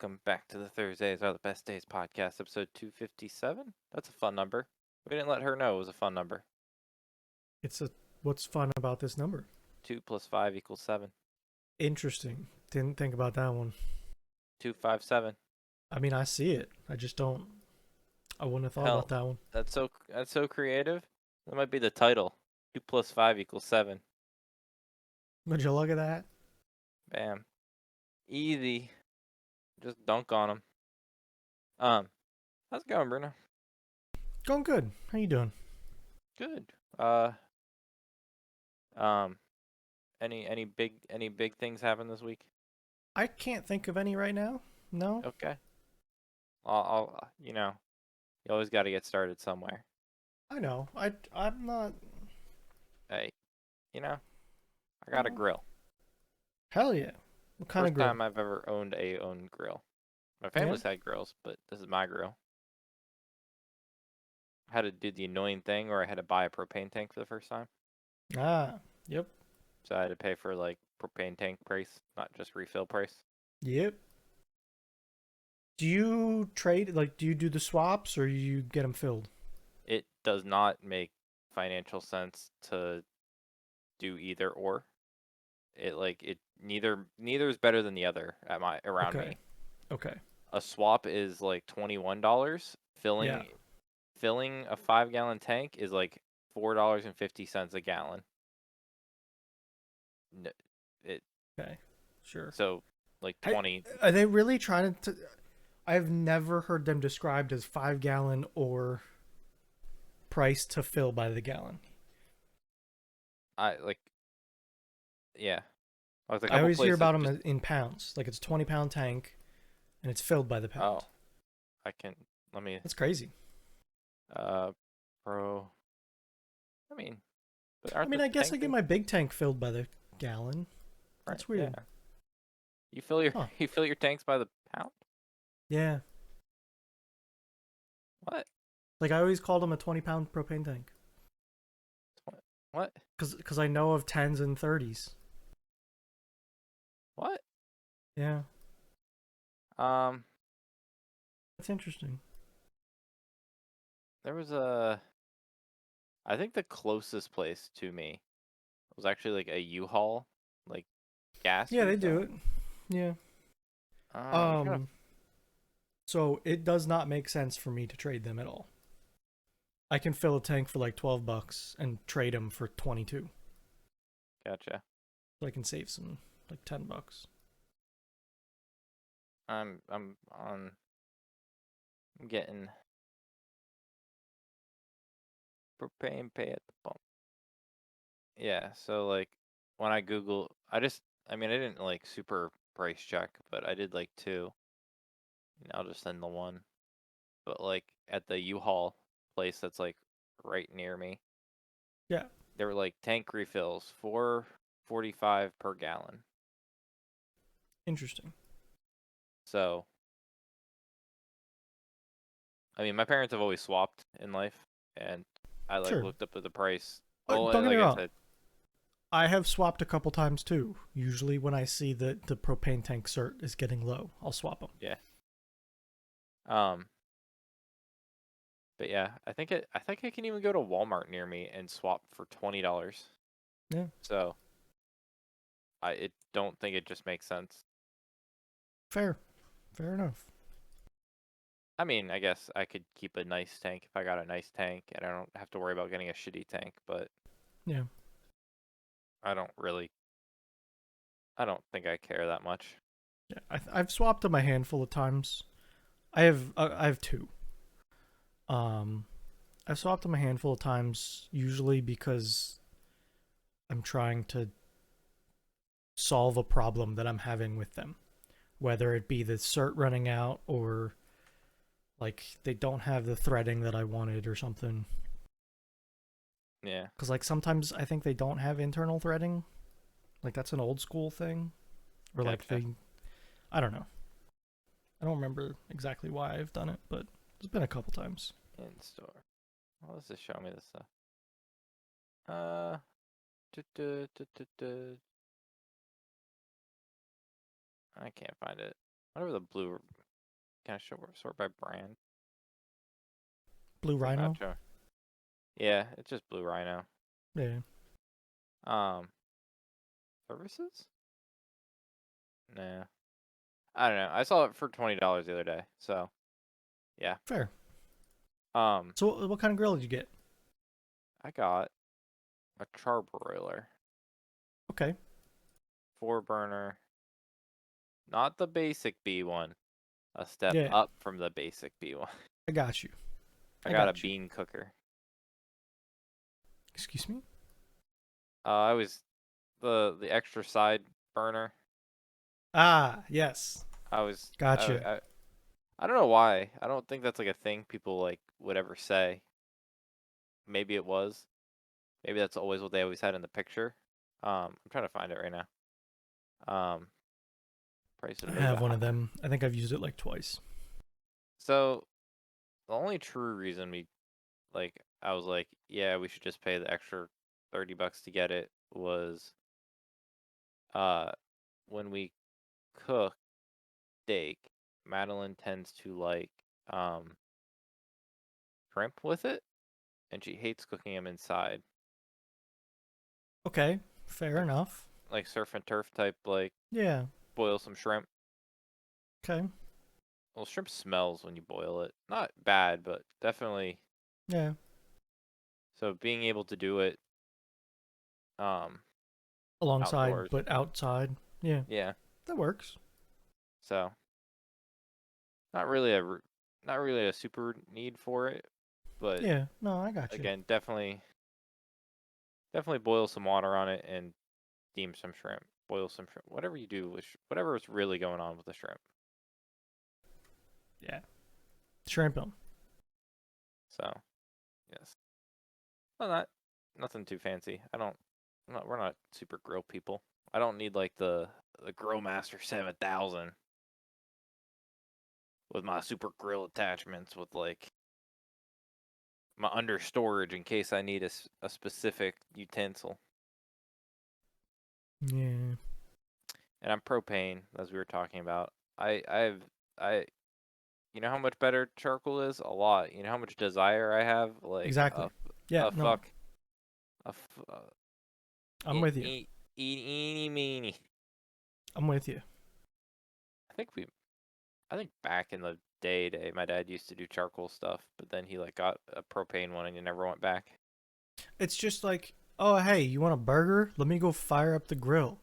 Welcome back to the Thursdays Are the Best Days podcast, episode 257. That's a fun number. We didn't let her know it was a fun number. What's fun about this number? 2 plus 5 equals 7. Interesting. Didn't think about that one. 257. I mean, I see it. I just don't. I wouldn't have thought Hell, about that one. that's so creative. That might be the title. 2 plus 5 equals 7. Would you look at that? Bam. Easy. Just dunk on them. How's it going, Bruno? Going good. How you doing? Good. Any big things happen this week? I can't think of any right now. No. Okay. I'll you always got to get started somewhere. I know. I'm not. Hey, I got a grill. Hell yeah. What kind of First grill? time I've ever owned a own grill. My family's had grills, but this is my grill. I had to do the annoying thing where I had to buy a propane tank for the first time. Yep. So I had to pay for like propane tank price, not just refill price. Yep. Do you trade, do you do the swaps or you get them filled? It does not make financial sense to do either or. Neither is better than the other around me. Okay. A swap is like $21. Filling a 5-gallon tank is like $4.50 a gallon. Okay. Sure. So like 20. Are they really trying to? I've never heard them described as 5-gallon or price to fill by the gallon. Yeah. I always hear about them in pounds. Like it's a 20-pound tank, and it's filled by the pound. Oh, let me. That's crazy. Pro. I guess I get my big tank filled by the gallon. That's weird. Yeah. You fill your tanks by the pound? Yeah. What? Like I always called them a 20-pound propane tank. What? Because I know of 10s and 30s. What? Yeah. That's interesting. There was I think the closest place to me was actually like a U-Haul, like gas. Yeah, they do it. Yeah. So it does not make sense for me to trade them at all. I can fill a tank for like $12 and trade them for 22. Gotcha. So I can save some like $10. I'm getting propane pay at the pump. Yeah, so like when I Google, I didn't like super price check, but I did like 2. I'll just send the one. But like at the U-Haul place that's like right near me. Yeah. They were like tank refills, $4.45 per gallon. Interesting. So my parents have always swapped in life, and I looked up at the price. Don't get me wrong. I have swapped a couple times too. Usually when I see that the propane tank cert is getting low, I'll swap them. Yeah. But yeah, I think I can even go to Walmart near me and swap for $20. Yeah. So I don't think it just makes sense. Fair enough. I guess I could keep a nice tank if I got a nice tank, and I don't have to worry about getting a shitty tank. But yeah, I don't think I care that much. Yeah, I've swapped them a handful of times. I have 2. I've swapped them a handful of times, usually because I'm trying to solve a problem that I'm having with them, whether it be the cert running out or like they don't have the threading that I wanted or something. Yeah. Because like sometimes I think they don't have internal threading. Like that's an old school thing. Or Gotcha. I don't know. I don't remember exactly why I've done it, but it's been a couple times. In store. Well, let's just show me this stuff. I can't find it. Whatever the blue. Can I sort by brand? Blue I'm not Rhino. sure. Yeah, it's just Blue Rhino. Yeah. Um, services? Nah. I don't know. I saw it for $20 the other day. So yeah. Fair. Um, So what kind of grill did you get? I got a charbroiler, Okay. 4 burner, not the basic B one, a step Yeah. up from the basic B one. I got you. I I got a got you. bean cooker. Excuse me? I was the extra side burner. Ah, yes. I was Gotcha. I don't know why. I don't think that's like a thing people like would ever say. Maybe it was. Maybe that's always what they always had in the picture. I'm trying to find it right now. Price I of maybe. have one of them. I think I've used it like twice. So the only true reason I was like, yeah, we should just pay the extra $30 to get it was uh when we cook steak, Madeline tends to like um shrimp with it, and she hates cooking them inside. Okay. Fair Like enough. like surf and turf type, like Yeah. boil some shrimp. Okay. Well, shrimp smells when you boil it. Not bad, but definitely. Yeah. So being able to do it um Alongside, outdoors, but outside. Yeah. yeah. That works. So not really not really a super need for it, but Yeah. No, I got you. again, definitely boil some water on it and steam some shrimp. Boil some shrimp. Whatever you do with whatever is really going on with the shrimp. Yeah. Shrimp them. So yes. Well, not nothing too fancy. We're not super grill people. I don't need like the Grill Master 7000 with my super grill attachments with like my under storage in case I need a specific utensil. Yeah. And I'm propane, as we were talking about. I you know how much better charcoal is? A lot. You know how much desire I have? Like Exactly. Yeah. a No, fuck a f- I'm with you. eeny meeny. I'm with you. I think we I think back in the day, my dad used to do charcoal stuff, but then he like got a propane one and he never went back. It's just like, oh, hey, you want a burger? Let me go fire up the grill.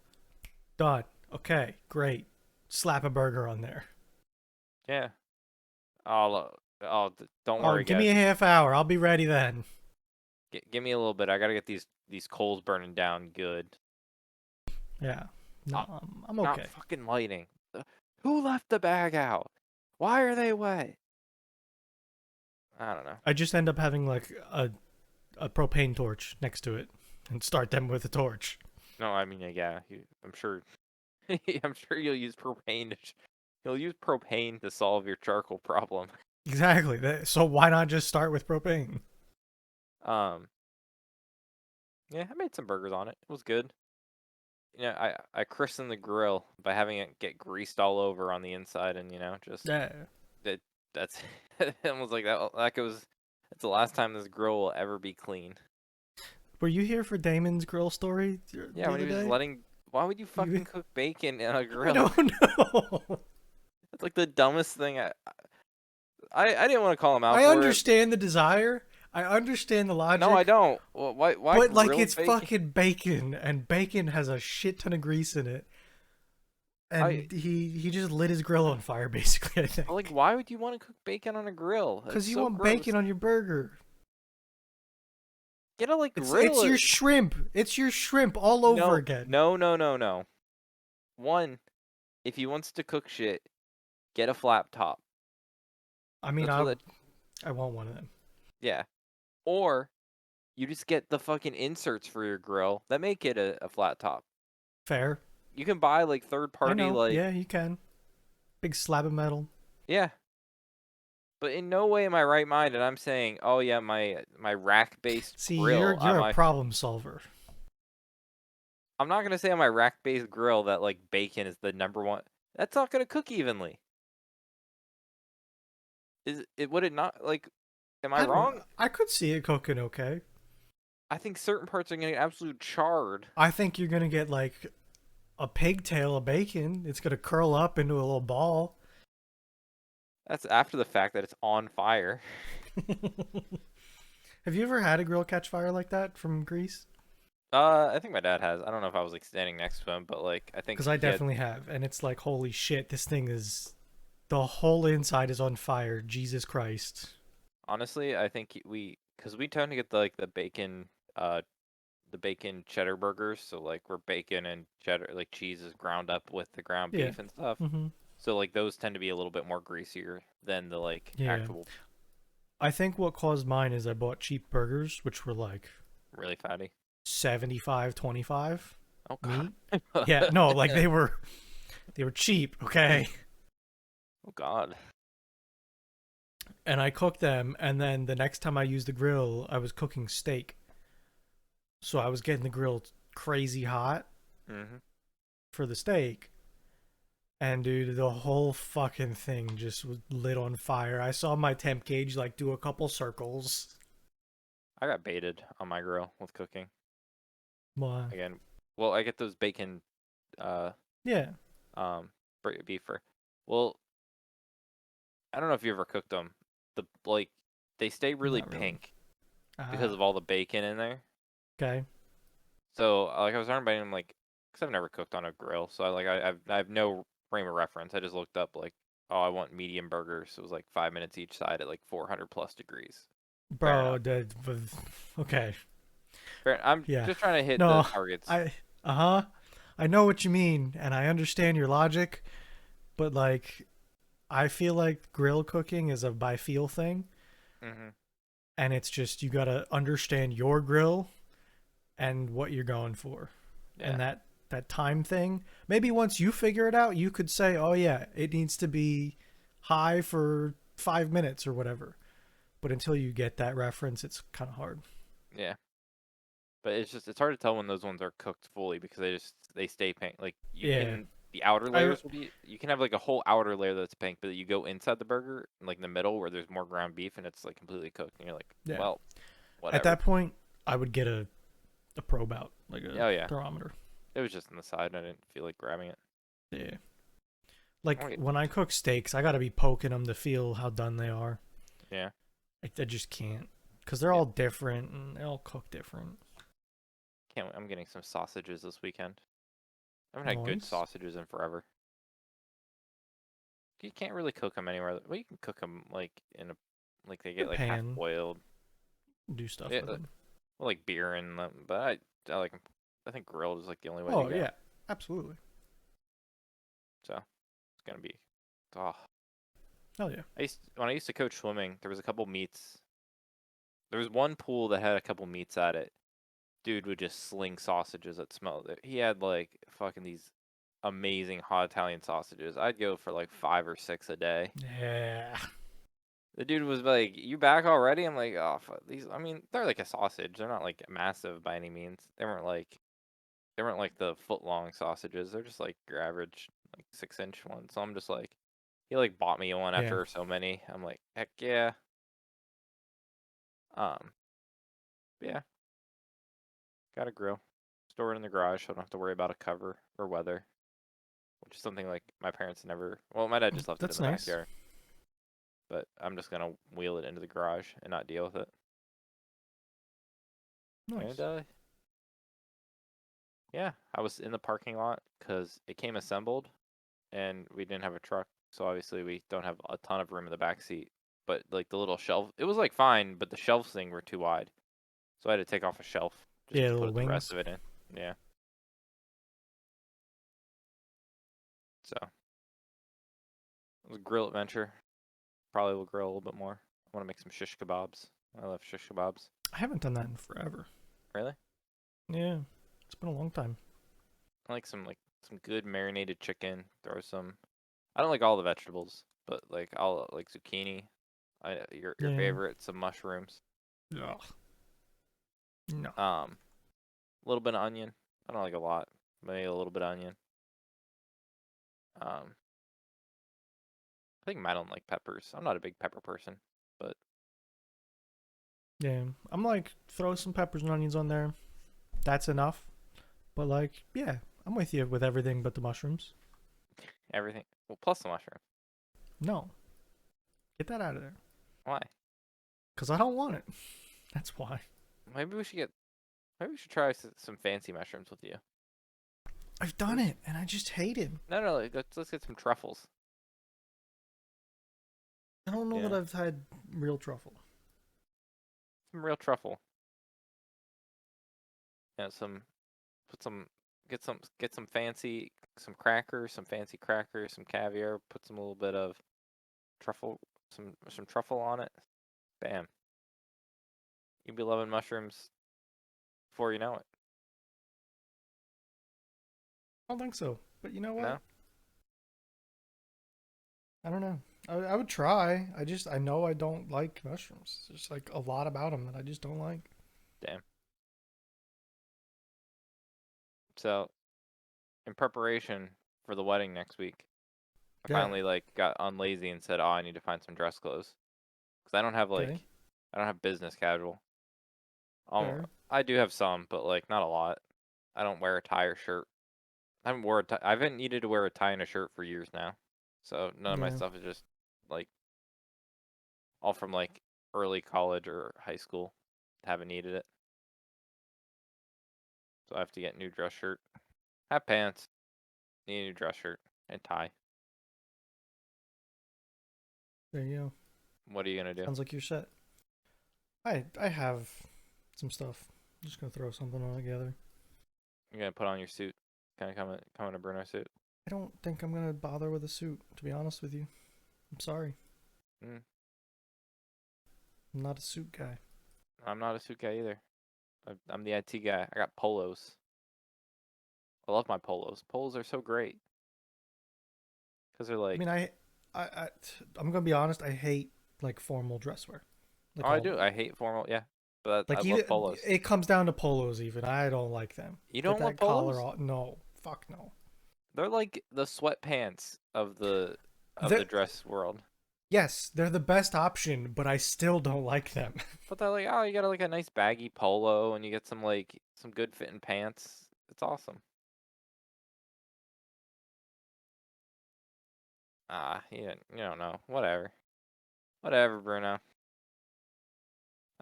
Done. Okay, great. Slap a burger on there. Yeah. Don't Oh, worry, give me guys. a half hour. I'll be ready then. Give me a little bit. I gotta get these coals burning down good. Yeah. Uh, No, I'm Not okay. fucking lighting. Who left the bag out? Why are they wet? I don't know. I just end up having like a propane torch next to it and start them with a torch. No, I mean, yeah, I'm sure. I'm sure you'll use propane to solve your charcoal problem. Exactly. So why not just start with propane? Um, yeah, I made some burgers on it. It was good. I christened the grill by having it get greased all over on the inside, and just Yeah. that. That's it was like that. Like it was. It's the last time this grill will ever be clean. Were you here for Damon's grill story Yeah, the when he other was day? letting. Why would you You, fucking cook bacon in a I grill? don't know. It's like the dumbest thing. I didn't want to call him out I for it. understand the desire. I understand the No, I logic. don't. Well, why But like grill it's bacon? fucking bacon, and bacon has a shit ton of grease in it. I And he just lit his grill on fire, basically. I like think why would you want to cook bacon on a grill? That's because you so want gross. bacon on your burger. Get a like It's grill your it. shrimp. It's your shrimp all over No, again. no, no, no, no. One, if he wants to cook shit, get a flat top. I mean, That's what that. I want one of them. Yeah. Or you just get the fucking inserts for your grill that make it a flat top. Fair. You can buy like third I party know. like Yeah, you can. Big slab of metal. yeah. But in no way am I right minded. I'm saying, oh yeah, my rack based See, grill. you're a problem solver. I'm not gonna say on my rack based grill that like bacon is the number one. That's not gonna cook evenly. Is it? Would it not? Like, am I I don't. wrong? I could see it cooking okay. I think certain parts are gonna get absolute charred. I think you're gonna get like a pigtail of bacon. It's gonna curl up into a little ball. That's after the fact that it's on fire. Have you ever had a grill catch fire like that from Greece? I think my dad has. I don't know if I was like standing next to him, but like I think Because I he had. definitely have, and it's like, holy shit, this thing is, the whole inside is on fire. Jesus Christ. Honestly, I think because we tend to get uh, the bacon cheddar burgers. So like where bacon and cheddar, like cheese is ground up with the ground Yeah. beef and stuff. Mm-hmm. So like those tend to be a little bit more greasier than the like Yeah. actual I think what caused mine is I bought cheap burgers, which were like really fatty. 75-25 Oh meat. god. Yeah, no, like they were cheap, okay? Oh god. And I cooked them, and then the next time I used the grill, I was cooking steak. So I was getting the grill crazy hot Mhm. for the steak. And dude, the whole fucking thing just was lit on fire. I saw my temp gauge like do a couple circles. I got baited on my grill with cooking Wow. again. Well, I get those bacon uh Yeah, um beef for. Well, I don't know if you ever cooked them. The like they stay really not really. pink because Ah, of all the bacon in there. okay. So like I was talking about them like because I've never cooked on a grill, so I have no frame of reference. I just looked up like oh I want medium burgers. So it was like 5 minutes each side at like 400 plus degrees. Fair Bro, enough. that was okay. Fair. I'm Yeah. just trying to hit the No, targets. I uh-huh. I know what you mean and I understand your logic, but like I feel like grill cooking is a by feel thing Hmm. and it's just you got to understand your grill and what you're going for. And Yeah. that time thing, maybe once you figure it out, you could say, "Oh yeah, it needs to be high for 5 minutes or whatever." But until you get that reference, it's kind of hard. Yeah. But it's hard to tell when those ones are cooked fully because they stay pink. Like you Yeah. can the outer I layers will be you can have like a whole outer layer that's pink, but you go inside the burger like in the middle where there's more ground beef and it's like completely cooked and you're like, yeah. well, At whatever. that point, I would get a probe out, like a Oh yeah, thermometer. it was just on the side. And I didn't feel like grabbing it. Yeah. Oh, Like yeah. when I cook steaks, I got to be poking them to feel how done they are. Yeah. I just can't because they're Yeah. all different and they all cook different. Can't. I'm getting some sausages this weekend. I haven't had good Nice. sausages in forever. You can't really cook them anywhere. Well, you can cook them like in a like they The get like half pan, boiled. do stuff Yeah, with them. well, like beer in them, but I like 'em. I think grilled is like the only way to Oh go. yeah, absolutely. So it's gonna be. Oh, Hell yeah. when I used to coach swimming, there was a couple meets. There was one pool that had a couple meets at it. Dude would just sling sausages that smelled. He had like fucking these amazing hot Italian sausages. I'd go for like 5 or 6 a day. Yeah. The dude was like, "You back already?" I'm like, "Oh, fuck these." I mean, they're like a sausage. They're not like massive by any means. They weren't like the foot long sausages. They're just like your average like 6 inch ones. So I'm just like, he like bought me one Yeah. after so many. I'm like, heck yeah. Um, yeah, got a grill. Store it in the garage, so I don't have to worry about a cover or weather, which is something like my parents never. Well, my dad just left it in That's the nice. backyard, but I'm just gonna wheel it into the garage and not deal with it. And Nice. yeah, I was in the parking lot because it came assembled, and we didn't have a truck, so obviously we don't have a ton of room in the back seat. But like the little shelf, it was like fine, but the shelves thing were too wide, so I had to take off a shelf just Yeah, to little put the rest wings. of it in. Yeah, so it was a grill adventure. Probably will grill a little bit more. I want to make some shish kebabs. I love shish kebabs. I haven't done that in forever. Really? Yeah, it's been a long time. I like some good marinated chicken. Throw some. I don't like all the vegetables, but like I'll like zucchini. Your Yeah. favorite, some mushrooms. Ugh. No. A little bit of onion. I don't like a lot, maybe a little bit of onion. Um, think I don't like peppers. I'm not a big pepper person, but Yeah, I'm like throw some peppers and onions on there. That's enough. But like, yeah, I'm with you with everything but the mushrooms. everything. Well, plus the mushroom. No, get that out of there. Why? Cause I don't want it. That's why. Maybe we should get. Maybe we should try some fancy mushrooms with you. I've done it and I just hate it. No, no, let's get some truffles. I don't know that Yeah, I've had real truffle. some real truffle. Yeah, some put some get some fancy some crackers, some fancy crackers, some caviar. Put some little bit of truffle, some truffle on it. Bam, you'll be loving mushrooms before you know it. I don't think so. But you know what? No, I don't know. I would try. I know I don't like mushrooms. There's like a lot about them that I just don't like. damn. So in preparation for the wedding next week, I Yeah. finally like got unlazy and said, "Oh, I need to find some dress clothes because Okay. I don't have business casual. Um, Fair. I do have some, but like not a lot. I don't wear a tie or shirt. I haven't needed to wear a tie and a shirt for years now. So none of my Yeah. stuff is just like all from like early college or high school. Haven't needed it. So I have to get a new dress shirt. Have pants, need a new dress shirt and tie. There you go. What are you gonna do? Sounds like you're set. I have some stuff. I'm just gonna throw something all together. You're gonna put on your suit. Kinda come in a Bruno suit. I don't think I'm gonna bother with a suit, to be honest with you. I'm sorry. Mm, I'm not a suit guy. I'm not a suit guy either. I'm the IT guy. I got polos. I love my polos. Polos are so great because they're I mean, like, I, I'm gonna be honest. I hate like formal dress wear, oh, like I all of do. it. I hate formal. Yeah, but I Like love even polos. it comes down to polos. Even I don't like them. You Get don't love that collar polos? off. No, fuck no. They're like the sweatpants of the They're, dress world. yes, they're the best option, but I still don't like them. But they're like, oh, you got like a nice baggy polo, and you get some like some good fitting pants. It's awesome. Ah, you don't know. Whatever, whatever, Bruno.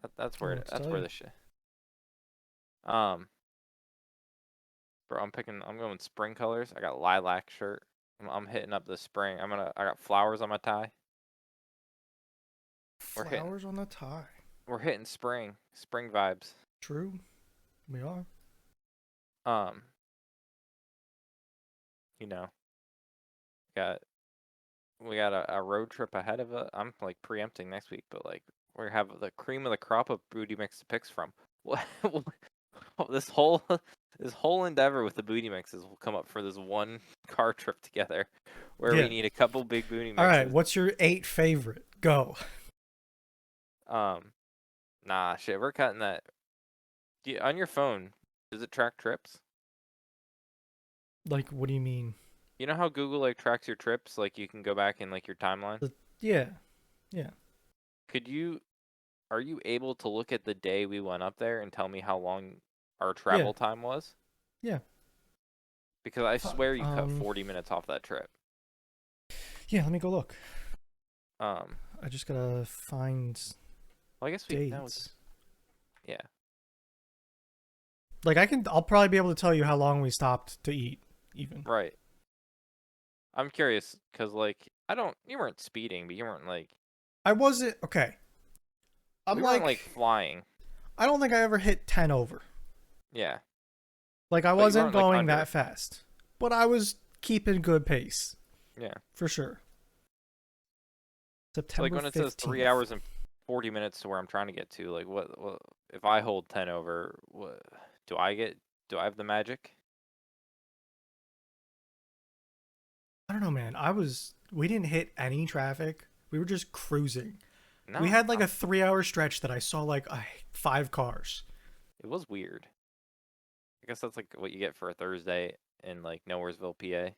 I don't know what to That's tell where you. the shit. Um, bro, I'm going spring colors. I got lilac shirt. I'm hitting up the spring. I got flowers on my tie. We're hitting, Flowers on the tie. we're hitting spring vibes. True, we are. Um, you know, got we got a road trip ahead of it. I'm like preempting next week, but like we have the cream of the crop of booty mix to picks from. What this whole this whole endeavor with the booty mixes will come up for this one car trip together, where we Yeah. need a couple big booty All right. mixes. What's your 8 favorite? Go. Um, nah, shit, we're cutting that. On your phone, does it track trips? Like, what do you mean? You know how Google like tracks your trips? Like you can go back in like your timeline. Yeah. Yeah. Could you Are you able to look at the day we went up there and tell me how long our Yeah. travel time was? Yeah. Because I Fuck. swear you cut 40 minutes off that trip. Yeah. Let me go look. Um, I just gotta find well, I guess we no, dates. yeah, Like, I'll probably be able to tell you how long we stopped to eat, even. right. I'm curious because like you weren't speeding, but you weren't like I wasn't, okay. I'm we weren't like like, flying. I don't think I ever hit 10 over. Yeah, Like, I but you wasn't weren't like going under. that fast. But I was keeping good pace, Yeah, for sure. so like September when it says 3 15th. hours and 40 minutes to where I'm trying to get to, like what if I hold 10 over? What do I get? Do I have the magic? I don't know, man. We didn't hit any traffic. We were just cruising. We No, had like a 3 hour stretch that I saw like 5 cars. it was weird. I guess that's like what you get for a Thursday in like Nowheresville, PA.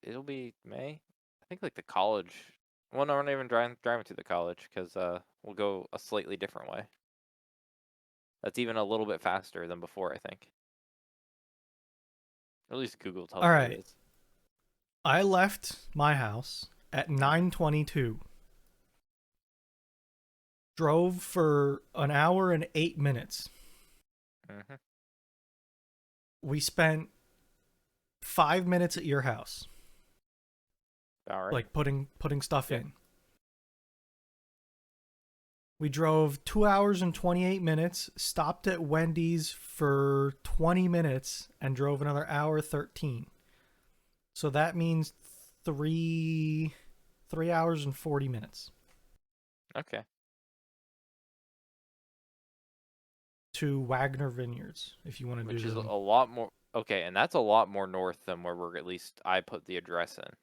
It'll be May. I think like the college. Well, no, we're not even driving to the college because we'll go a slightly different way. That's even a little bit faster than before, I think. At least Google tells All me it right. is. I left my house at Mm-hmm. 9:22. Drove for an hour and 8 minutes. Mm-hmm. We spent 5 minutes at your house, All right. like putting stuff Yeah. in. We drove 2 hours and 28 minutes, stopped at Wendy's for 20 minutes, and drove another hour 13. So that means three 3 hours and 40 minutes Okay. to Wagner Vineyards if you want to do Which is a the. lot more. Okay, and that's a lot more north than where we're at least I put the address in.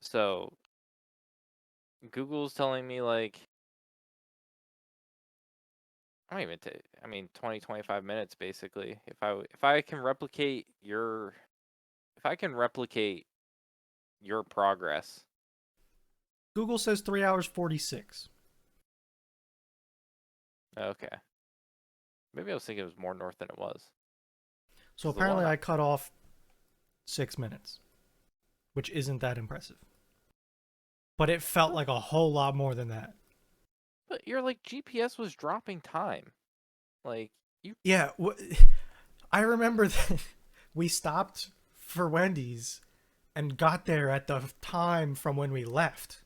So Google's telling me like I don't even take. I mean 20 25 minutes basically. If I can replicate your if I can replicate your progress. Google says 3 hours 46. Okay. Maybe I was thinking it was more north than it was. So Because the one apparently I cut off 6 minutes, which isn't that impressive. But it felt but, like a whole lot more than that. but your like GPS was dropping time. Like you Yeah, I remember that we stopped for Wendy's and got there at the time from when we left.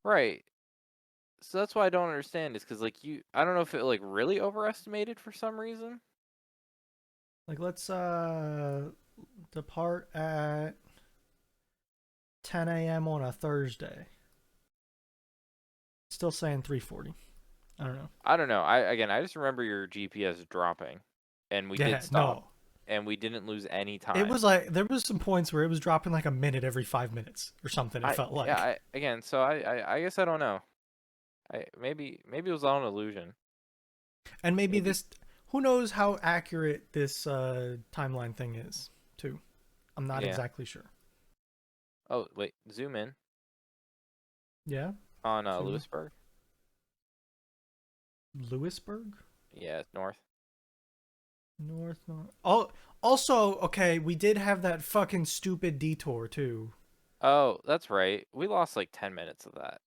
right. So that's why I don't understand is because like I don't know if it like really overestimated for some reason. Like let's depart at 10 a.m. on a Thursday. Still saying 3:40. I don't know. I don't know. I just remember your GPS dropping, and we did Yeah, stop, no. and we didn't lose any It time. was like there was some points where it was dropping like a minute every 5 minutes or something. It I felt yeah. like, Again. So I guess I don't know. Maybe it was all an illusion. and maybe Maybe. this. Who knows how accurate this timeline thing is? Too. I'm not Yeah. exactly sure. Oh wait. Zoom in Yeah. on To Lewisburg. Lewisburg, Yeah, it's north. North. Oh, also, okay, we did have that fucking stupid detour too, Oh, that's right. We lost like 10 minutes of that.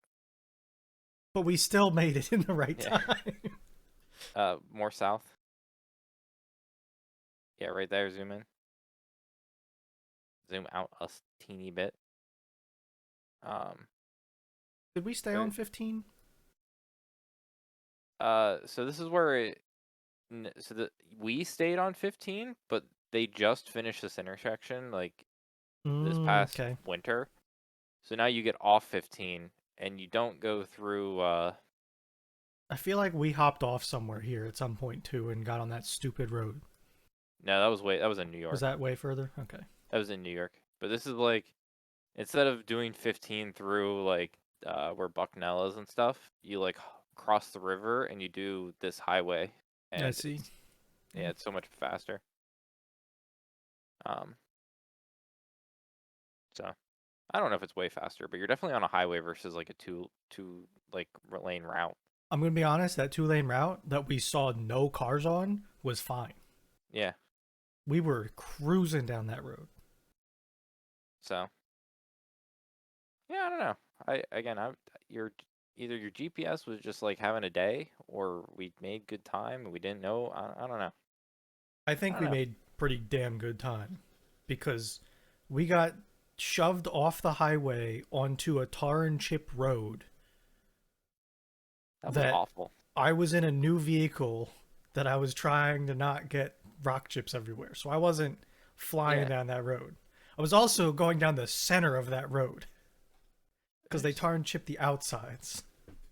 but we still made it in the right Yeah. time. More south. Yeah, right there. Zoom in. Zoom out a teeny bit. Um. Did we stay So on 15? so this is where so we stayed on 15, but they just finished this intersection like this past Okay. winter. So now you get off 15 and you don't go through I feel like we hopped off somewhere here at some point too and got on that stupid road. no, that was in New Was York. that way further? Okay. That was in New York. But this is like instead of doing 15 through like where Bucknell is and stuff, you like cross the river and you do this highway I and see. yeah, it's so much faster. Um so I don't know if it's way faster, but you're definitely on a highway versus like a two like lane route. I'm gonna be honest. That 2 lane route that we saw no cars on was fine. Yeah. We were cruising down that road. So yeah, I don't know. I your either your GPS was just like having a day, or we made good time and we didn't know. I don't know. I I think don't we know. made pretty damn good time because we got shoved off the highway onto a tar and chip road That was that awful. I was in a new vehicle that I was trying to not get rock chips everywhere. So I wasn't flying Yeah. down that road. I was also going down the center of that road because they It's tar and chip the outsides.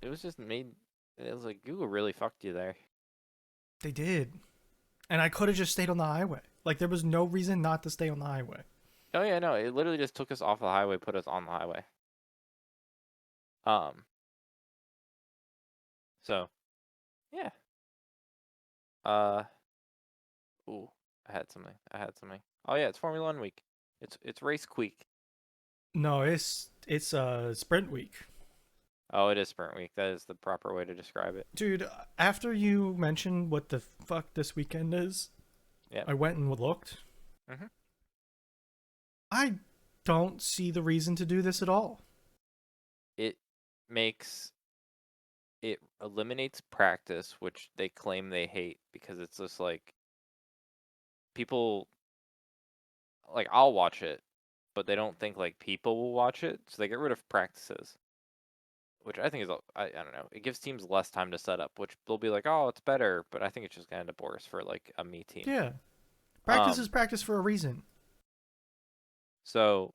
it was just made. It was like Google really fucked you there. They did. And I could have just stayed on the highway. Like there was no reason not to stay on the highway. Oh yeah, no, it literally just took us off the highway, put us on the highway. Um. So yeah. Uh. Ooh. I had something. Oh yeah, it's Formula One week. It's race week. No, it's sprint week. Oh, it is sprint week. That is the proper way to describe it. Dude, after you mentioned what the fuck this weekend is, Yep. I went and looked. hmm I don't see the reason to do this at all. It makes it eliminates practice, which they claim they hate because it's just like people like I'll watch it, but they don't think like people will watch it, so they get rid of practices, which I think is I don't know. It gives teams less time to set up, which they'll be like, oh, it's better, but I think it's just gonna end up worse for like a me team. Yeah. Practice is Um, practice for a reason. so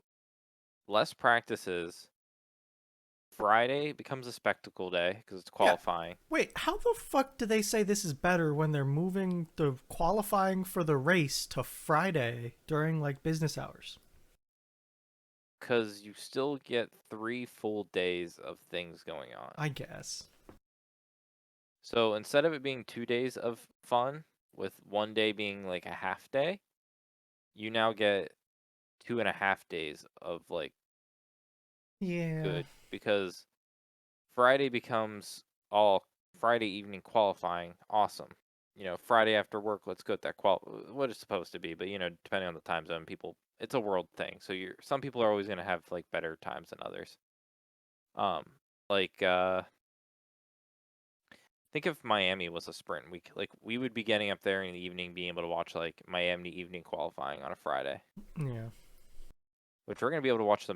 less practices. Friday becomes a spectacle day because it's Yeah. qualifying. Wait, how the fuck do they say this is better when they're moving the qualifying for the race to Friday during like business hours? Because you still get 3 full days of things going on. I guess. So instead of it being 2 days of fun, with one day being like a half day, you now get 2.5 days of like Yeah. good because Friday becomes all Friday evening qualifying. Awesome. Friday after work, let's go at that what it's supposed to be, but depending on the time zone, people it's a world thing. So some people are always going to have like better times than others. Um like think if Miami was a sprint week, like we would be getting up there in the evening being able to watch like Miami evening qualifying on a Friday, Yeah. which we're going to be able to watch the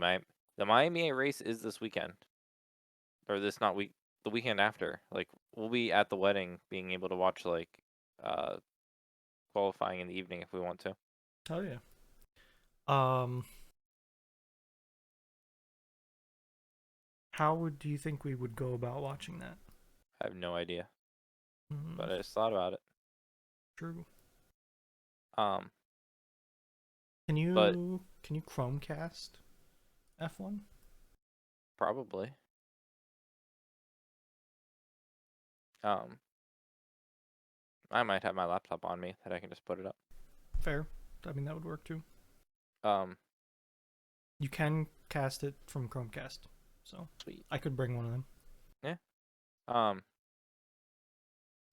Miami race is this weekend or this not week the weekend after. Like we'll be at the wedding being able to watch like uh qualifying in the evening if we want to. Oh yeah. Um how would do you think we would go about watching that? I have no idea, Mm, but I just thought about it. true. Um, Can but you Chromecast F1? probably. Um, I might have my laptop on me that I can just put it up. Fair. I mean that would work too. Um, You can cast it from Chromecast. So sweet. I could bring one of them. Yeah. Um,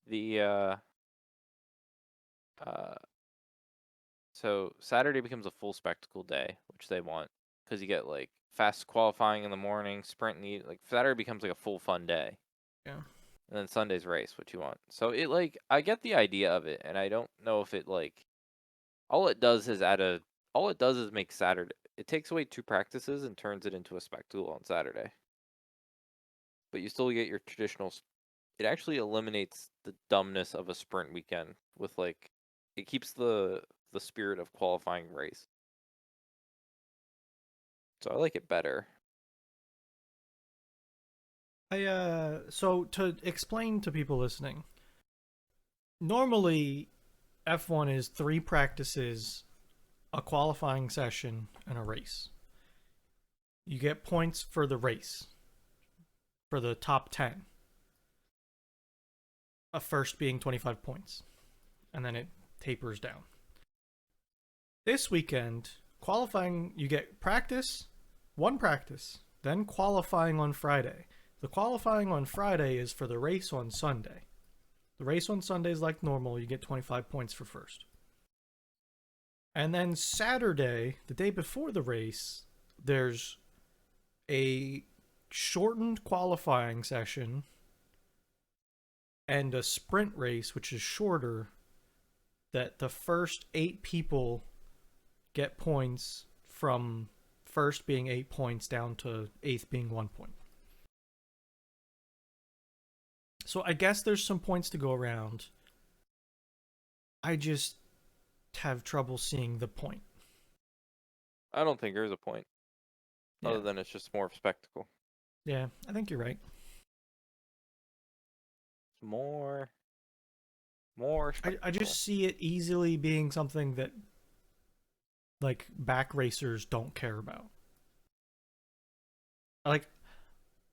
the uh, so Saturday becomes a full spectacle day, which they want because you get like fast qualifying in the morning, sprint in the like Saturday becomes like a full fun day, Yeah. and then Sunday's race, what you want. So it like I get the idea of it, and I don't know if it like all it does is all it does is make Saturday. It takes away 2 practices and turns it into a spectacle on Saturday. But you still get your traditional. It actually eliminates the dumbness of a sprint weekend with like it keeps the spirit of qualifying race. So I like it better. I so to explain to people listening, normally F1 is 3 practices, a qualifying session, and a race. You get points for the race for the top 10. A first being 25 points, and then it tapers down. This weekend, qualifying, you get practice, one practice, then qualifying on Friday. The qualifying on Friday is for the race on Sunday. The race on Sunday is like normal, you get 25 points for first. And then Saturday, the day before the race, there's a shortened qualifying session and a sprint race, which is shorter, that the first 8 people get points from first being 8 points down to eighth being 1 point. So I guess there's some points to go around. I just have trouble seeing the point. I don't think there's a point Yeah. other than it's just more of a spectacle. Yeah, I think you're right. It's more I spectacle. just see it easily being something that like back racers don't care about. Like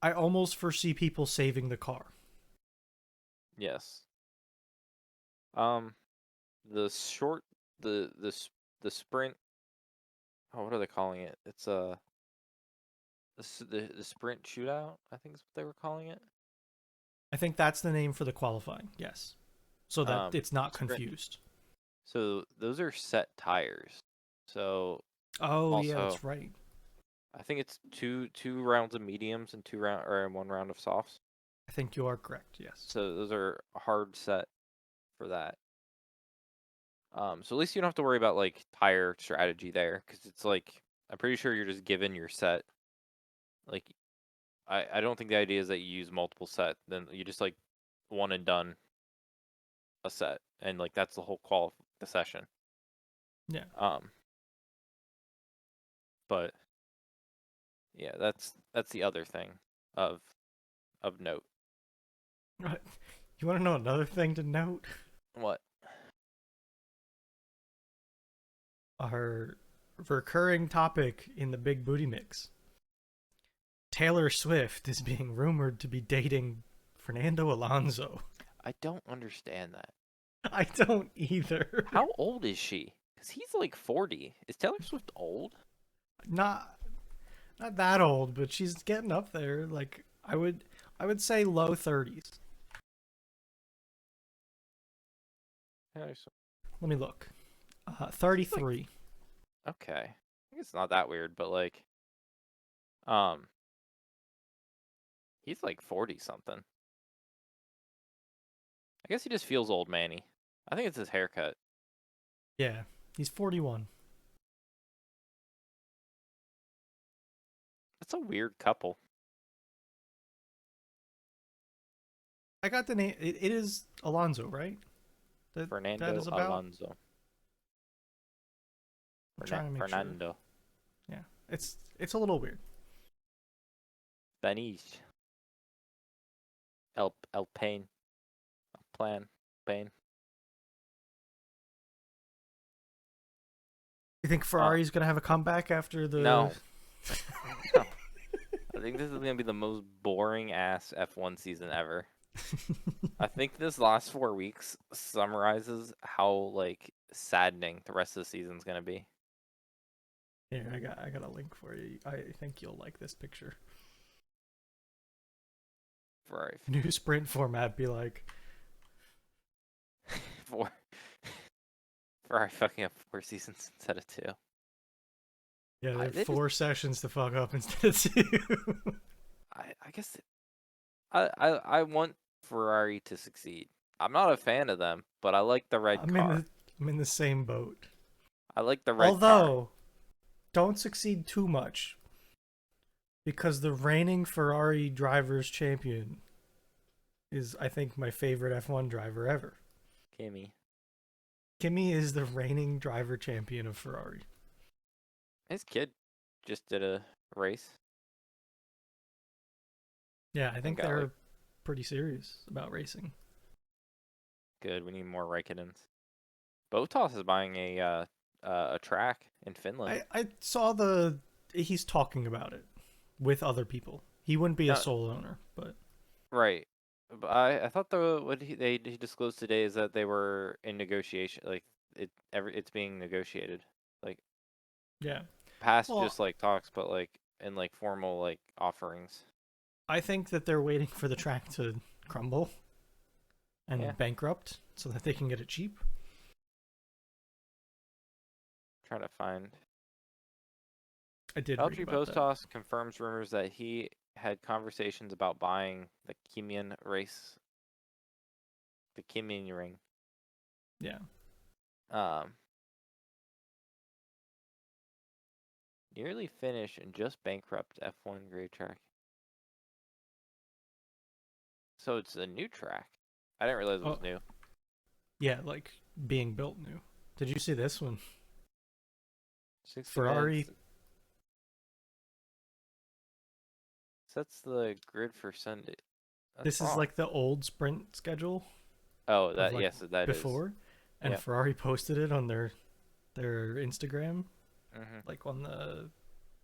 I almost foresee people saving the car. Yes. Um, the short the the sprint. Oh, what are they calling it? It's the sprint shootout. I think is what they were calling it. I think that's the name for the qualifying. Yes, so that it's not Sprint. confused. So those are set tires. So Oh yeah, also, that's right. I think it's two rounds of mediums and 1 round of softs. I think you are correct. Yes. So those are hard set for that. So at least you don't have to worry about like tire strategy there, because it's like I'm pretty sure you're just given your set. Like I don't think the idea is that you use multiple set. Then you just like one and done a set, and like that's the whole the session. Yeah. Um, but yeah, that's the other thing of note. You want to know another thing to note? What? Our recurring topic in the Big Booty Mix. Taylor Swift is being rumored to be dating Fernando Alonso. I don't understand that. I don't either. How old is she? Because he's like 40. Is Taylor Swift old? Not not that old, but she's getting up there. Like I would say low 30s. Taylor Swift. Let me look. She's like 33. okay. I think it's not that weird, but like, um, he's like 40 something. I guess he just feels old manny. I think it's his haircut. Yeah, he's 41. It's a weird couple. I got the name. It is Alonso, right? That Fernando is about. Alonso. I'm trying to make sure. Fernando. Yeah, it's a little weird. Spanish. El Pain. Plan. Pain. You think Ferrari's gonna have a comeback after the? No. No. I think this is gonna be the most boring ass F1 season ever. I think this last 4 weeks summarizes how like saddening the rest of the season's gonna be. Here, I got a link for you. I think you'll like this picture. Ferrari New sprint format be like. four Ferrari fucking up 4 seasons instead of 2. Yeah, they have They just, 4 sessions to fuck up instead of 2. I guess I want Ferrari to succeed. I'm not a fan of them, but I like the red car. I'm in the same boat. I like the red car. Although, don't succeed too much, because the reigning Ferrari drivers champion is, I think, my favorite F1 driver ever. Kimi. Kimi is the reigning driver champion of Ferrari. His kid just did a race. Yeah, I think got, they're like, pretty serious about racing. good. We need more Raikkonens. Botas is buying a track in Finland. I saw he's talking about it with other people. He wouldn't be a No, sole owner, but right. But I thought what he disclosed today is that they were in negotiation. Like it's being negotiated. Like yeah. past Well, just like talks, but like in like formal like offerings. I think that they're waiting for the track to crumble and Yeah. bankrupt so that they can get it cheap. Trying to find. I did read LG about that. Postos confirms rumors that he had conversations about buying the Kimian race, the Kimian ring. Yeah. Um, nearly finished and just bankrupt F1 grade track. So it's a new track. I didn't realize it was new. Yeah, like being built new. Did you see this one? 60 Ferrari. minutes. Sets the grid for Sunday. This is like the old sprint schedule. Oh, that like yes, that before, is. and Yep. Ferrari posted it on their Instagram, Mm-hmm. like on the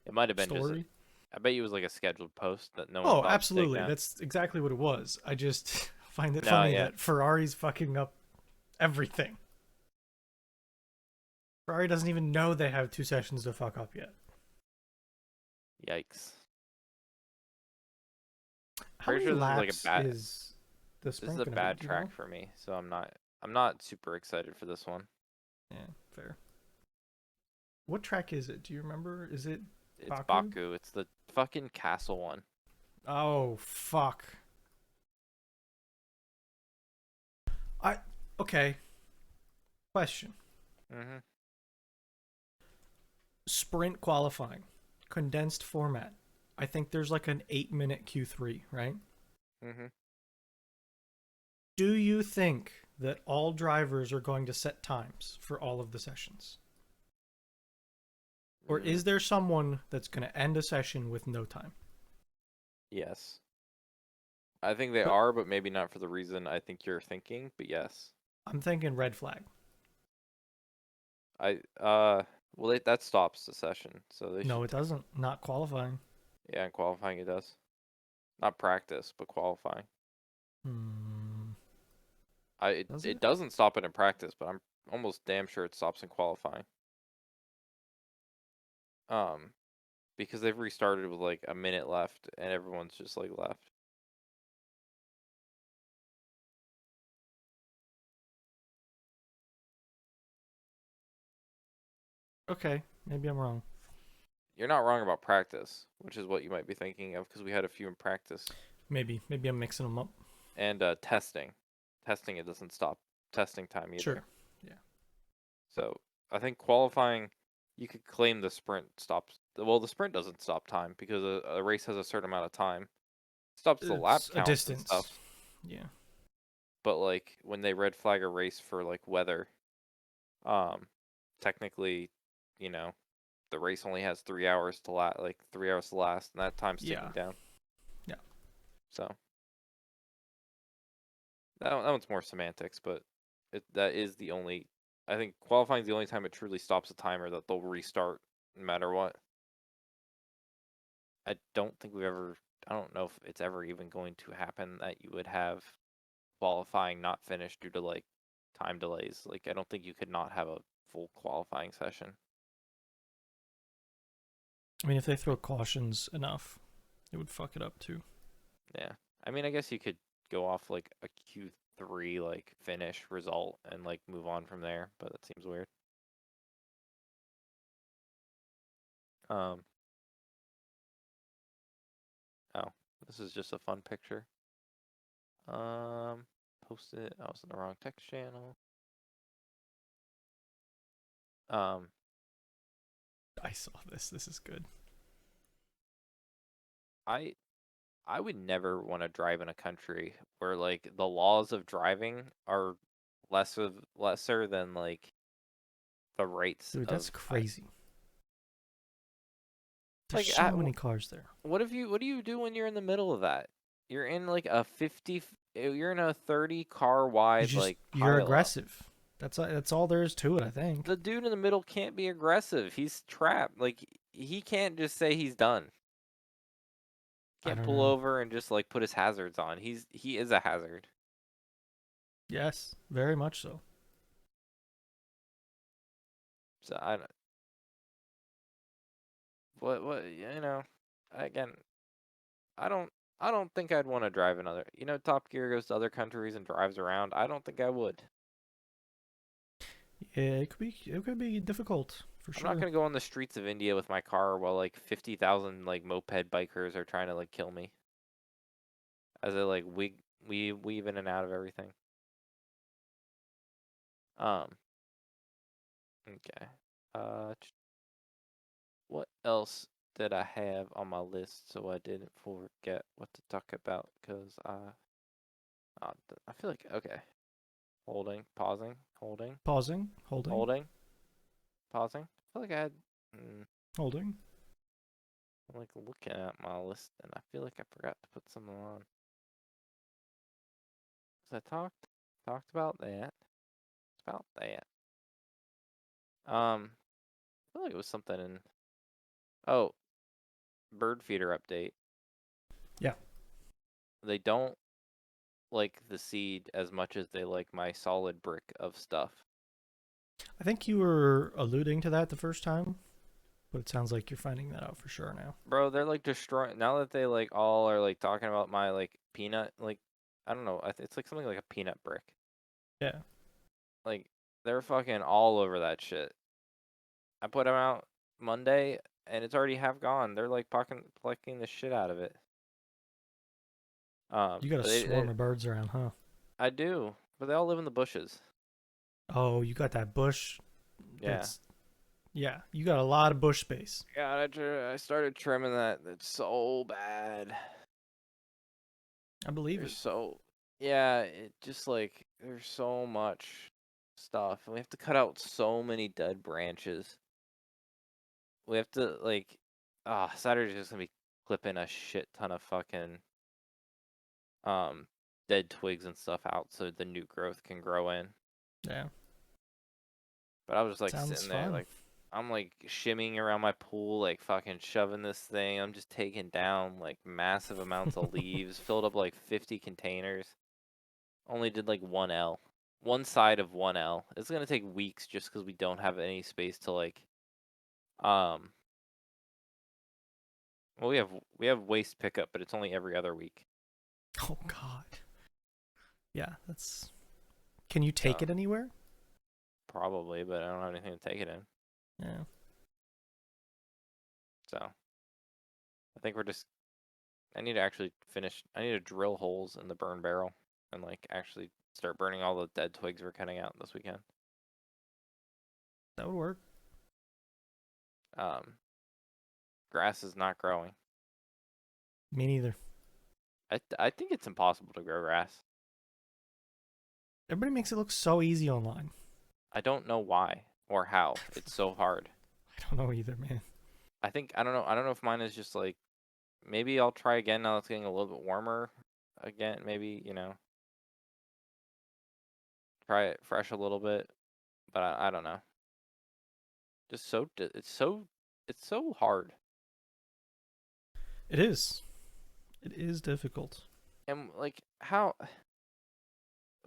It might have been story. just. I bet you it was like a scheduled post that no one Oh, thought to take absolutely. down. That's exactly what it was. I just find it No, funny yeah. that Ferrari's fucking up everything. Ferrari doesn't even know they have 2 sessions to fuck up yet. Yikes. How Pretty many sure this is like a laps bad. is the This is sprint a gonna be? bad Do you know? track for me, so I'm not super excited for this one. Yeah, fair. What track is it? Do you remember? Is it It's Baku? Baku. It's the fucking castle one. Oh fuck. I okay. Question. Mhm. Sprint qualifying, condensed format. I think there's like an 8-minute Q3, right? Mhm. Do you think that all drivers are going to set times for all of the sessions? Or Mm, is there someone that's going to end a session with no time? yes. I think they But are, but maybe not for the reason I think you're thinking. But yes. I'm thinking red flag. I well that stops the session, so they No, should it doesn't. Not qualifying. yeah, in qualifying it does. Not practice, but qualifying. Hmm. Does It it? doesn't stop it in practice, but I'm almost damn sure it stops in qualifying. Um, because they've restarted with like a minute left, and everyone's just like left. Okay, maybe I'm wrong. You're not wrong about practice, which is what you might be thinking of, because we had a few in practice Maybe I'm mixing them up. and testing. Testing it doesn't stop testing time either. Sure. Yeah. So I think qualifying, you could claim the sprint stops. Well, the sprint doesn't stop time because a race has a certain amount of time. It stops the lap It's a counts and distance. stuff. Yeah. But like when they red flag a race for like weather, um, technically, you know, the race only has 3 hours to like 3 hours to last, and that time's ticking Yeah. down. Yeah. So that one's more semantics, but that is the only. I think qualifying is the only time it truly stops a timer that they'll restart no matter what. I don't think we've ever. I don't know if it's ever even going to happen that you would have qualifying not finished due to like time delays. Like I don't think you could not have a full qualifying session. I mean, if they throw cautions enough, it would fuck it up too. Yeah. I mean, I guess you could go off like a Q3 like finish result and like move on from there, but that seems weird. Um, oh, this is just a fun picture. Um, Post it. I was in the wrong text channel. Um, I saw this. This is good. I I would never want to drive in a country where like the laws of driving are lesser than like the rates Dude, that's of crazy. There's like so many cars there. what do you do when you're in the middle of that? You're in like a you're in a 30 car wide like You're pile up. aggressive. That's all there is to it, I think. The dude in the middle can't be aggressive. He's trapped. Like he can't just say he's done. I Can't don't pull know. over and just like put his hazards on. He is a hazard. Yes, very much so. So I don't what again, I don't I don't think I'd want to drive another. Top Gear goes to other countries and drives around. I don't think I would. Yeah, it could be difficult for I'm not sure. gonna go on the streets of India with my car while like 50,000 like moped bikers are trying to like kill me as I like weave in and out of everything. Um. Okay. What else did I have on my list so I didn't forget what to talk about? Cause I feel like okay. Holding, pausing, holding, Pausing, holding, holding, pausing. I feel like I had. Mm, holding. I'm like looking at my list and I feel like I forgot to put something on. So I talked about that. It's about that. I feel like it was something in. Oh, bird feeder update. Yeah. They don't like the seed as much as they like my solid brick of stuff. I think you were alluding to that the first time, but it sounds like you're finding that out for sure now. Bro, they're like destroying now that they like all are like talking about my like peanut like I don't know, it's like something like a peanut brick. Yeah. Like they're fucking all over that shit. I put them out Monday and it's already half gone. They're like plucking the shit out of it. You got a But swarm of birds around, huh? I do, but they all live in the bushes. Oh, you got that bush Yeah. that's yeah, you got a lot of bush space. Yeah, I started trimming that. It's so bad. I believe There's it. so yeah, it just like there's so much stuff, and we have to cut out so many dead branches. We have to like, Saturday's just gonna be clipping a shit ton of fucking um dead twigs and stuff out so the new growth can grow in. Yeah. But I was just like Sounds sitting there fun. like I'm like shimmying around my pool, like fucking shoving this thing. I'm just taking down like massive amounts of leaves, filled up like 50 containers. Only did like 1L. One side of 1L. It's gonna take weeks just because we don't have any space to like um well we have waste pickup, but it's only every other week. Oh god. Yeah, that's can you take So it anywhere? probably, but I don't have anything to take it in. Yeah. So I think we're just I need to actually finish I need to drill holes in the burn barrel and like actually start burning all the dead twigs we're cutting out this weekend. That would work. Um Grass is not growing. Me neither. I think it's impossible to grow grass. Everybody makes it look so easy online. I don't know why or how. It's so hard. I don't know either, man. I don't know if mine is just like maybe I'll try again now it's getting a little bit warmer again. Maybe, try it fresh a little bit, but I don't know. Just it's so hard. It is. It is difficult. And like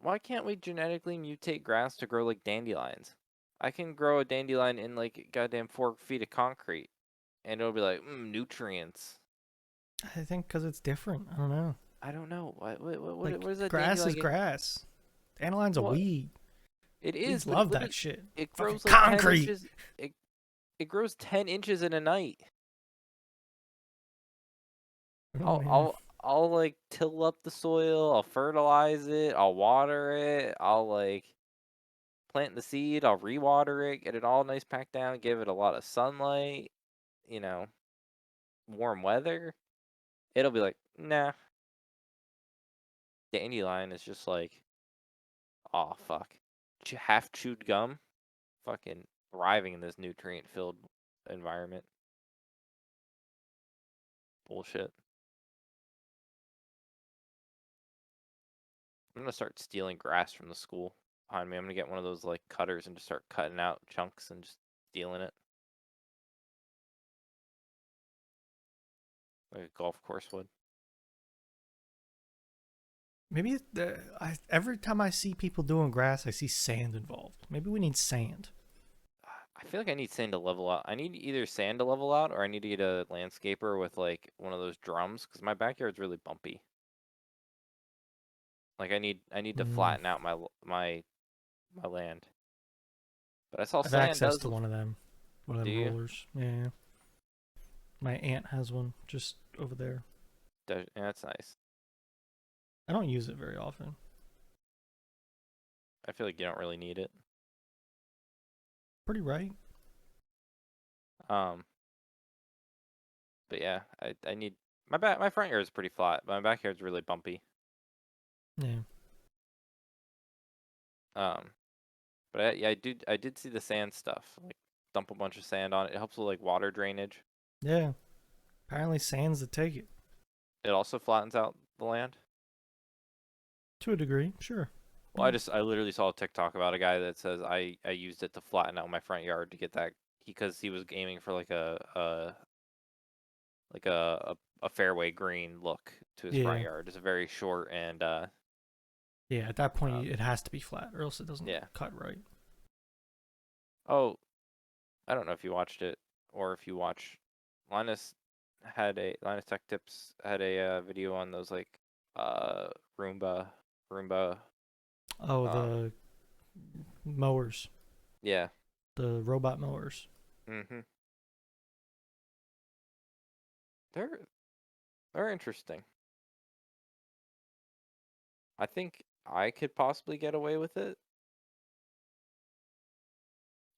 why can't we genetically mutate grass to grow like dandelions? I can grow a dandelion in like goddamn 4 feet of concrete and it'll be like, nutrients. I think because it's different. I don't know. I don't know. Like What is that grass is dandelion get? grass. Dandelions a What? weed. It is, Weeds but it love that literally shit. it Fucking grows like 10 concrete. inches. It grows 10 inches in a night. Oh I'll man. I'll I'll like till up the soil, I'll fertilize it, I'll water it, I'll like plant the seed, I'll rewater it, get it all nice packed down, give it a lot of sunlight, you know, warm weather. It'll be like, nah. Dandelion is just like, oh fuck. Half chewed gum, fucking thriving in this nutrient filled environment. Bullshit. I'm gonna start stealing grass from the school behind me. I'm gonna get one of those like cutters and just start cutting out chunks and just stealing it like a golf course would. Maybe every time I see people doing grass, I see sand involved. Maybe we need sand. I feel like I need sand to level out. I need either sand to level out or I need to get a landscaper with like one of those drums because my backyard's really bumpy. Like I need to Mm, flatten out my land. But I saw I've sand access does. to one of them. One of Do them you? rollers. Yeah. My aunt has one just over there. Yeah, that's nice. I don't use it very often. I feel like you don't really need it. Pretty right. Um, but yeah, I need my front yard is pretty flat, but my backyard's really bumpy. Yeah. Um, but yeah, I did see the sand stuff. Like dump a bunch of sand on it. It helps with like water drainage. Yeah. Apparently sand's the take it. It also flattens out the land. To a degree, sure. Well, Yeah. I literally saw a TikTok about a guy that says I used it to flatten out my front yard to get that because he was aiming for like a fairway green look to his front Yeah. yard. It's a very short and Yeah, at that point um it has to be flat or else it doesn't yeah. cut right. Oh, I don't know if you watched it or if you watch. Linus Linus Tech Tips had a video on those like uh Roomba Roomba. Oh, Um, the mowers, yeah. the robot mowers. Mhm. They're they're interesting. I think I could possibly get away with it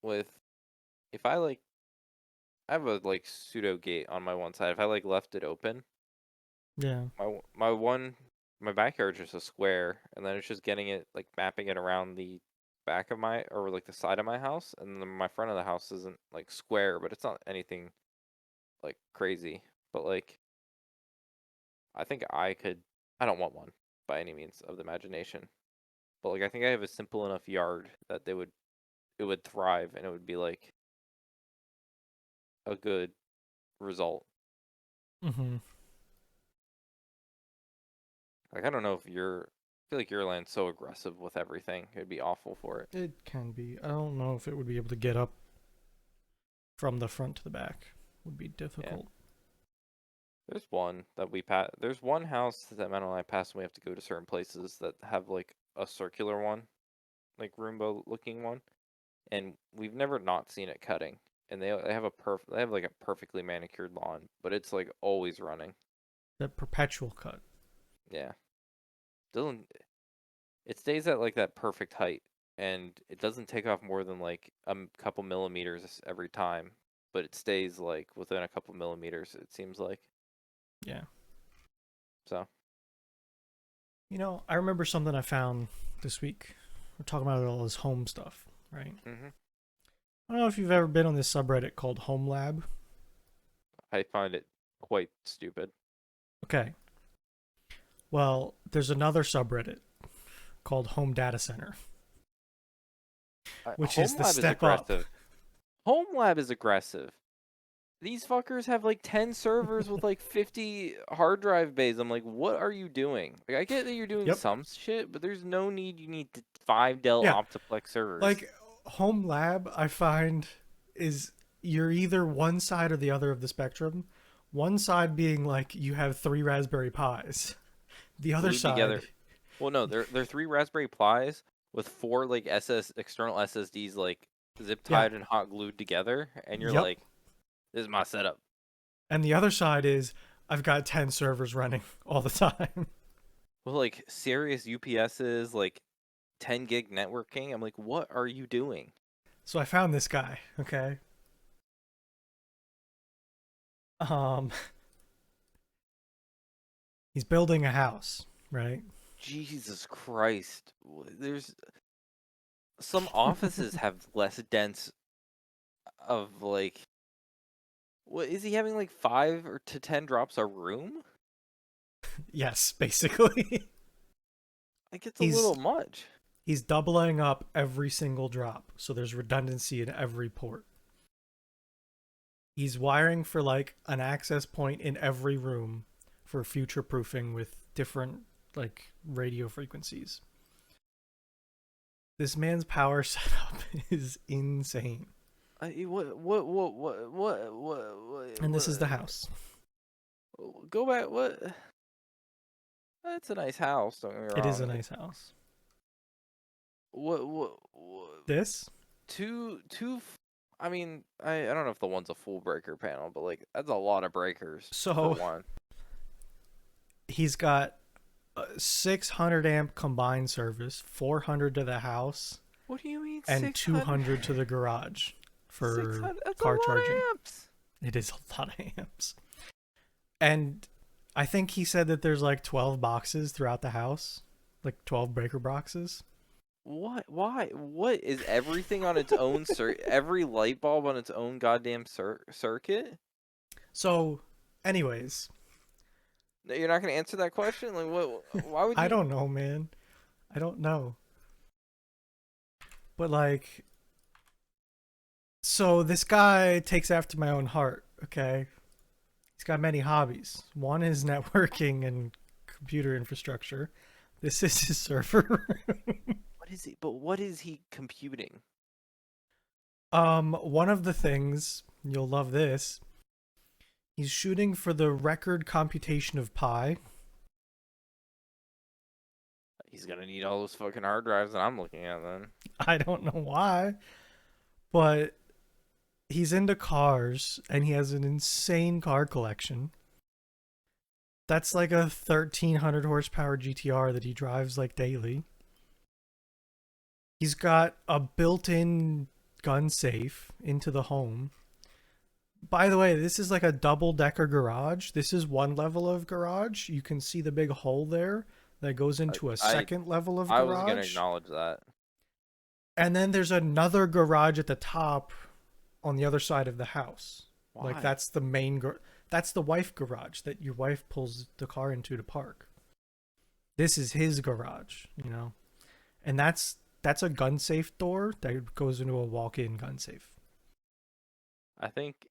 with if I like I have a like pseudo gate on my one side. If I like left it open, Yeah, my backyard's just a square, and then it's just getting it like mapping it around the back of my or like the side of my house, and then my front of the house isn't like square, but it's not anything like crazy. But like I think I could. I don't want one by any means of the imagination, but like I think I have a simple enough yard that it would thrive, and it would be like a good result. mm-hmm. Like I don't know if I feel like your land's so aggressive with everything. It'd be awful for it. It can be. I don't know if it would be able to get up from the front to the back. Would be Yeah. difficult. There's one that we pass. There's one house that Matt and I pass, and we have to go to certain places that have like a circular one, like Roomba looking one, and we've never not seen it cutting. And they have like a perfectly manicured lawn, but it's like always running. That perpetual cut. Yeah, doesn't it stays at like that perfect height, and it doesn't take off more than like couple millimeters every time, but it stays like within a couple millimeters. It seems like Yeah. so. You know, I remember something I found this week. We're talking about all this home stuff, right? hmm I don't know if you've ever been on this subreddit called Home Lab. I find it quite stupid. Okay. Well, there's another subreddit called Home Data Center, which is Home the Lab is step up. aggressive. Home Lab is aggressive. These fuckers have like 10 servers with like 50 hard drive bays. I'm like, what are you doing? Like, I get that you're doing Yep. some shit, but there's no need you need 5 Dell Yeah. Optiplex servers. Like Home Lab, I find is you're either one side or the other of the spectrum. One side being like you have three Raspberry Pis. The other Glued side, together. Well, no, they're 3 Raspberry Pis with 4 like external SSDs like zip yeah, tied and hot glued together, and you're yep. like, this is my setup. And the other side is I've got 10 servers running all the time. With like serious UPSs, like 10 gig networking. I'm like, what are you doing? So I found this guy, okay? Um he's building a house, right? Jesus Christ. There's some offices have less dense of like what is he having like 5 or to 10 drops a room? Yes, basically. Like it's a he's little much. he's doubling up every single drop, so there's redundancy in every port. He's wiring for like an access point in every room for future proofing with different like radio frequencies. This man's power setup is insane. And this is the house. Go back. What? That's a nice house. Don't get me It is wrong. a nice house. What? This? Two. I mean, I don't know if the one's a full breaker panel, but like that's a lot of breakers for So one. he's got a 600 amp combined service, 400 to the house, What do you mean and 600? 200 to the garage for 600? That's a car lot of charging. amps. It is a lot of amps. And I think he said that there's like 12 boxes throughout the house, like 12 breaker boxes. What? Why? What is everything on its own every light bulb on its own goddamn circuit? So, anyways, No, you're not gonna answer that question? Like what? Why would I you? don't know, man. I don't know. But like, so this guy takes after my own heart, okay? He's got many hobbies. One is networking and computer infrastructure. This is his server. What is he? But what is he computing? One of the things, you'll love this, he's shooting for the record computation of pi. He's gonna need all those fucking hard drives that I'm looking at then. I don't know why, but he's into cars and he has an insane car collection. That's like a 1300 horsepower GTR that he drives like daily. He's got a built-in gun safe into the home. By the way, this is like a double decker garage. This is one level of garage. You can see the big hole there that goes I into a I, second level of I was gonna garage. acknowledge that. And then there's another garage at the top on the other side of the house. Like Why? that's the main that's the wife garage that your wife pulls the car into to park. This is his garage, you know. And that's a gun safe door that goes into a walk-in gun safe. I think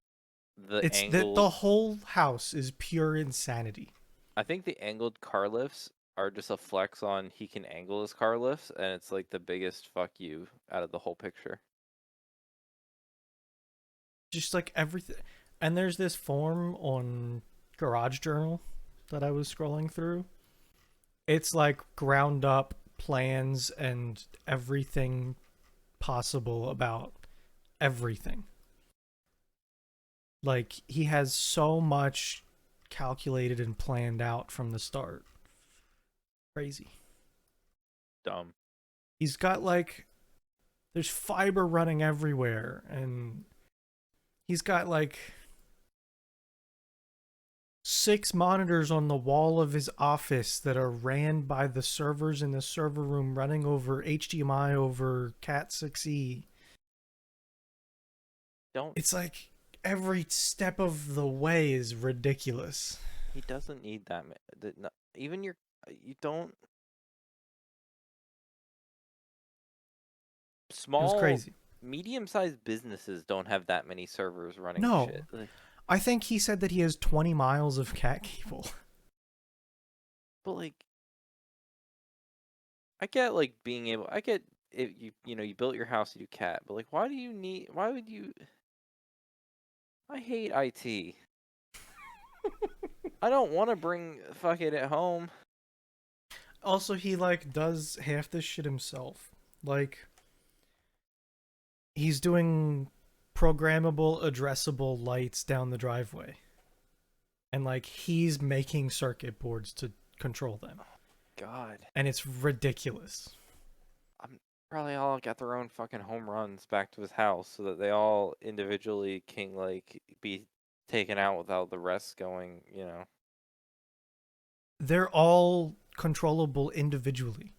the It's the angled whole house is pure insanity. I think the angled car lifts are just a flex on he can angle his car lifts, and it's like the biggest fuck you out of the whole picture. Just like everything. And there's this form on Garage Journal that I was scrolling through. It's like ground up plans and everything possible about everything. Like he has so much calculated and planned out from the start. Crazy. Dumb. He's got like there's fiber running everywhere and he's got like 6 monitors on the wall of his office that are ran by the servers in the server room running over HDMI over Cat6e. Don't It's like every step of the way is ridiculous. He doesn't need that. Even you don't It was small, crazy. medium-sized businesses don't have that many servers running shit. No, I think he said that he has 20 miles of cat cable. But like, I get like being able. I get if you built your house, you cat. But like, why do you need? Why would you? I hate IT. I don't want to bring fuck it at home. Also, he like does half this shit himself. Like he's doing programmable addressable lights down the driveway. And like he's making circuit boards to control them. God, And it's ridiculous. I'm probably all got their own fucking home runs back to his house, so that they all individually can like be taken out without the rest going. They're all controllable individually.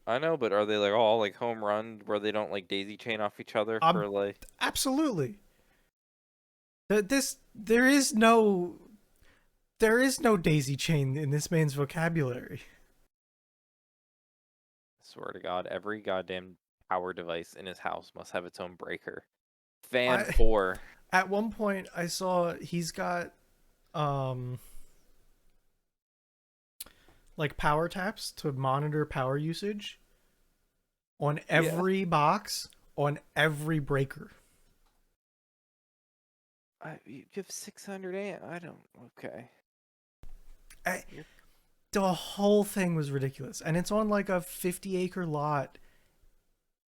I know, but are they like all like home run where they don't like daisy chain off each other Um for like? absolutely. This there is no daisy chain in this man's vocabulary. Swear to God, every goddamn power device in his house must have its own breaker. Fan I 4. At one point I saw he's got um like power taps to monitor power usage on Yeah. every box on every breaker. You have 600 amp. I don't. Okay. I, You're, the whole thing was ridiculous, and it's on like a 50-acre lot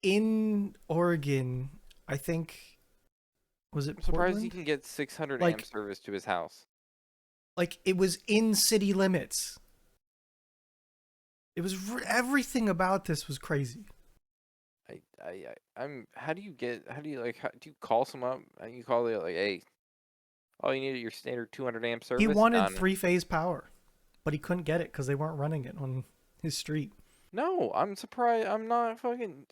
in Oregon. I think was it I'm surprised he Portland? can get 600 amp Like service to his house. it was in city limits. It was everything about this was crazy. I'm. How do you get? How do you like? How, do you call someone up? And you call the like, hey, oh, you need your standard 200 amp He service? wanted Done. three-phase power, but he couldn't get it because they weren't running it on his street. No, I'm surprised. I'm not fucking.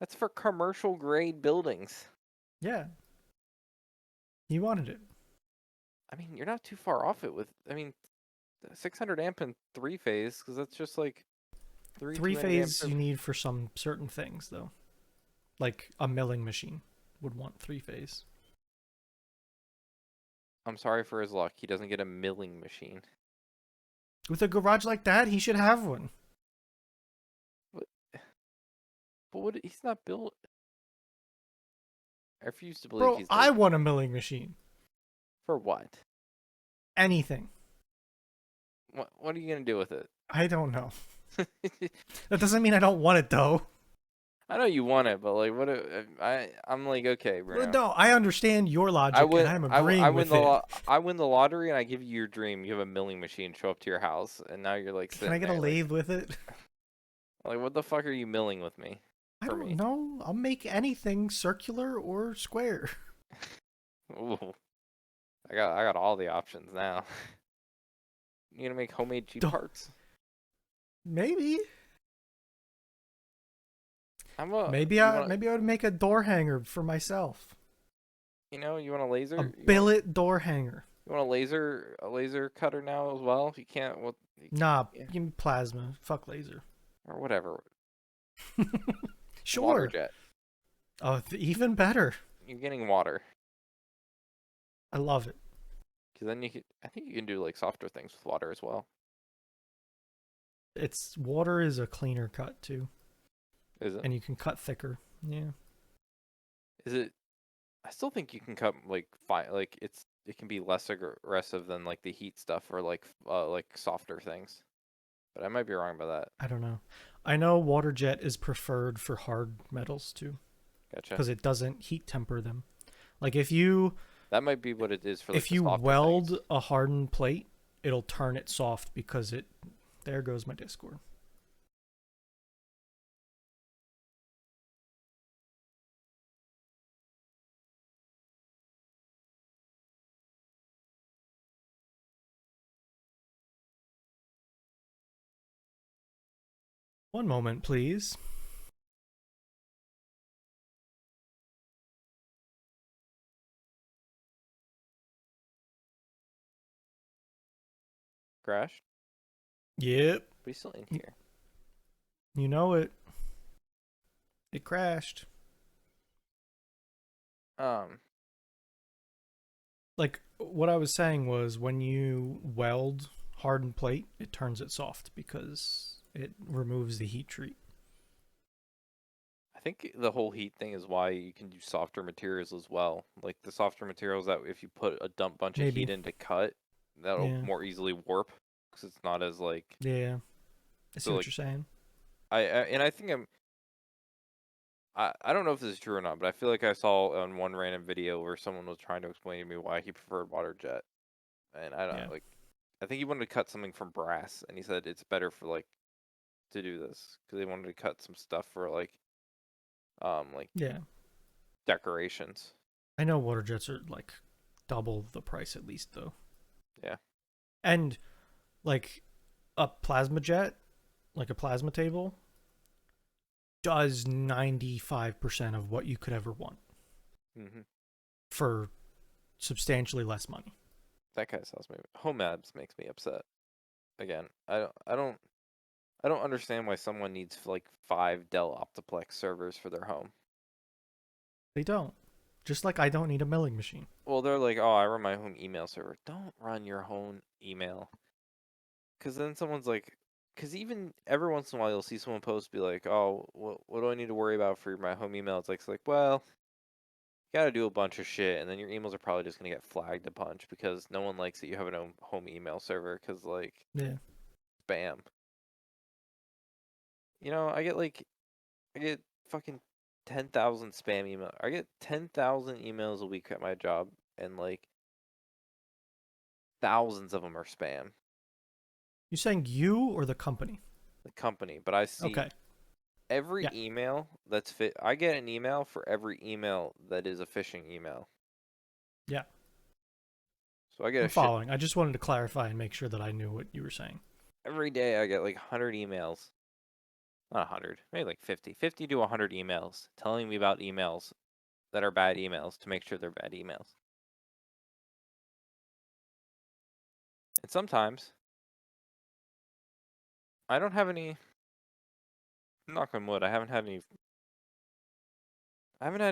That's for commercial grade buildings. Yeah, he wanted it. I mean, you're not too far off it with. I mean, 600 amp and three phase, because that's just like three Three 200 amp phase you servers. need for some certain things though. Like a milling machine would want three phase. I'm sorry for his luck. He doesn't get a milling machine. With a garage like that, he should have one. But, but what? He's not built. I refuse to believe Bro, he's I like, want a milling machine. for what? Anything. What are you gonna do with it? I don't know. That doesn't mean I don't want it though. I know you want it, but like, what? I'm like, okay, Bruno. No, I understand your I logic and win. I'm I agreeing win with the it. I win the lottery, and I give you your dream. You have a milling machine show up to your house, and now you're like Can I sitting get a there, lathe with it? like, what the fuck are you milling with me? I For don't me? know. I'll make anything circular or square. Ooh, I got all the options now. You gonna make homemade Jeep parts? Maybe. I'm a. Maybe You I want maybe I would make a door hanger for myself. you want a A laser? billet door hanger. You want a laser cutter now as well? If you can't, what? Nah, Yeah, give me plasma. Fuck laser. or whatever. Water Sure. jet. Oh, even better. You're getting water, I love it. because then you can. I think you can do like softer things with water as well. It's water is a cleaner cut too, Is it? and you can cut thicker. Yeah. Is it? I still think you can cut like fine. Like it can be less aggressive than like the heat stuff or like softer things. But I might be wrong about that. I don't know. I know water jet is preferred for hard metals too, Gotcha. because it doesn't heat temper them. Like That might be what it is for like if the you softer things. weld a hardened plate, it'll turn it soft because it. There goes my Discord. One moment, please. Crashed. Yep. But he's still in here. You know it. It crashed. Um. Like what I was saying was when you weld hardened plate, it turns it soft because it removes the heat treat. I think the whole heat thing is why you can do softer materials as well. Like the softer materials that if you put a dump bunch of heat Maybe. in to cut, that'll Yeah. more easily warp because it's not as like Yeah. I see so what like you're saying. I think I don't know if this is true or not, but I feel like I saw on one random video where someone was trying to explain to me why he preferred water jet, and I don't Yeah. like. I think he wanted to cut something from brass, and he said it's better for like to do this because he wanted to cut some stuff for like Yeah. decorations. I know water jets are like double the price at least though. Yeah. And like a plasma jet, like a plasma table, does 95% of what you could ever want Hmm. for substantially less money. That kind of sounds maybe home abs makes me upset. Again, I don't understand why someone needs like 5 Dell Optiplex servers for their home. They don't. Just like I don't need a milling machine. Well, they're like, oh, I run my home email server. Don't run your own email. Because then someone's like, because even every once in a while you'll see someone post be like, oh, what do I need to worry about for my home email? It's like, well, you got to do a bunch of shit, and then your emails are probably just gonna get flagged a bunch because no one likes that you have an own home email server because like Yeah. spam. I get fucking 10,000 spam email. I get 10,000 emails a week at my job, and like thousands of them are spam. You saying you or the company? The company, but I see Okay. every Yeah. email that's fit. I get an email for every email that is a phishing email. Yeah. So I get a I'm shit following. I just wanted to clarify and make sure that I knew what you were saying. every day. I get like 100 emails. Not 100, maybe like 50 to 100 emails telling me about emails that are bad emails to make sure they're bad emails. And sometimes I don't have any, knock on wood, I haven't had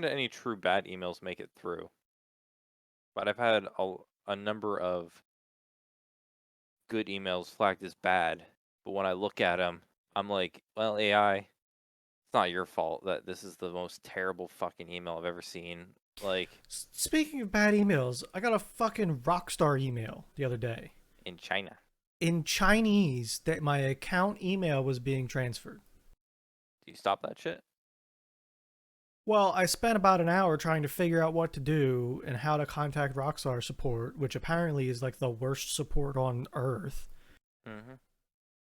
any true bad emails make it through. But I've had a number of good emails flagged as bad. But when I look at them, I'm like, well, AI, it's not your fault that this is the most terrible fucking email I've ever seen. Like Speaking of bad emails, I got a fucking Rockstar email the other day in China. in Chinese that my account email was being transferred. Do you stop that shit? Well, I spent about an hour trying to figure out what to do and how to contact Rockstar support, which apparently is like the worst support on earth. Mm-hmm.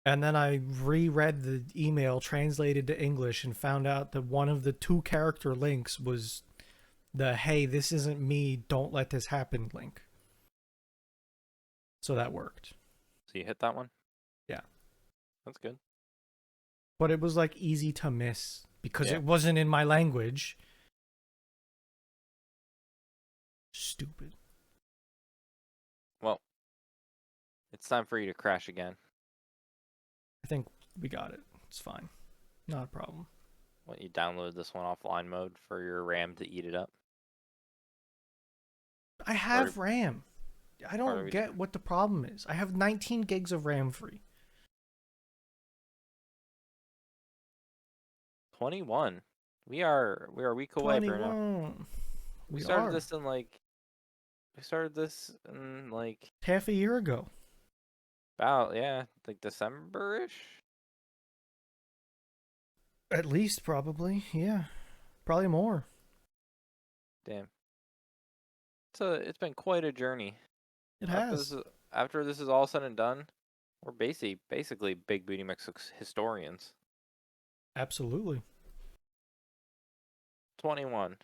And then I reread the email translated to English and found out that one of the two character links was the "hey, this isn't me, don't let this happen" link. So that worked. So you hit that one? Yeah. That's good. But it was like easy to miss because Yeah. it wasn't in my language. Stupid. Well, it's time for you to crash again. I think we got it. It's fine. Not a problem. When you download this one offline mode for your RAM to eat it up. I Or have RAM. I or don't we get what the problem is. I have 19 gigs of RAM free. 21. We are a week away, Bruno. 21. We We started are. this in like we started this in like Half a year ago. about yeah, like December-ish. At least, probably. Yeah. Probably more. Damn. It's been quite a journey. It After this has. is after this is all said and done, we're basically Big Booty Mix historians. Absolutely. 21.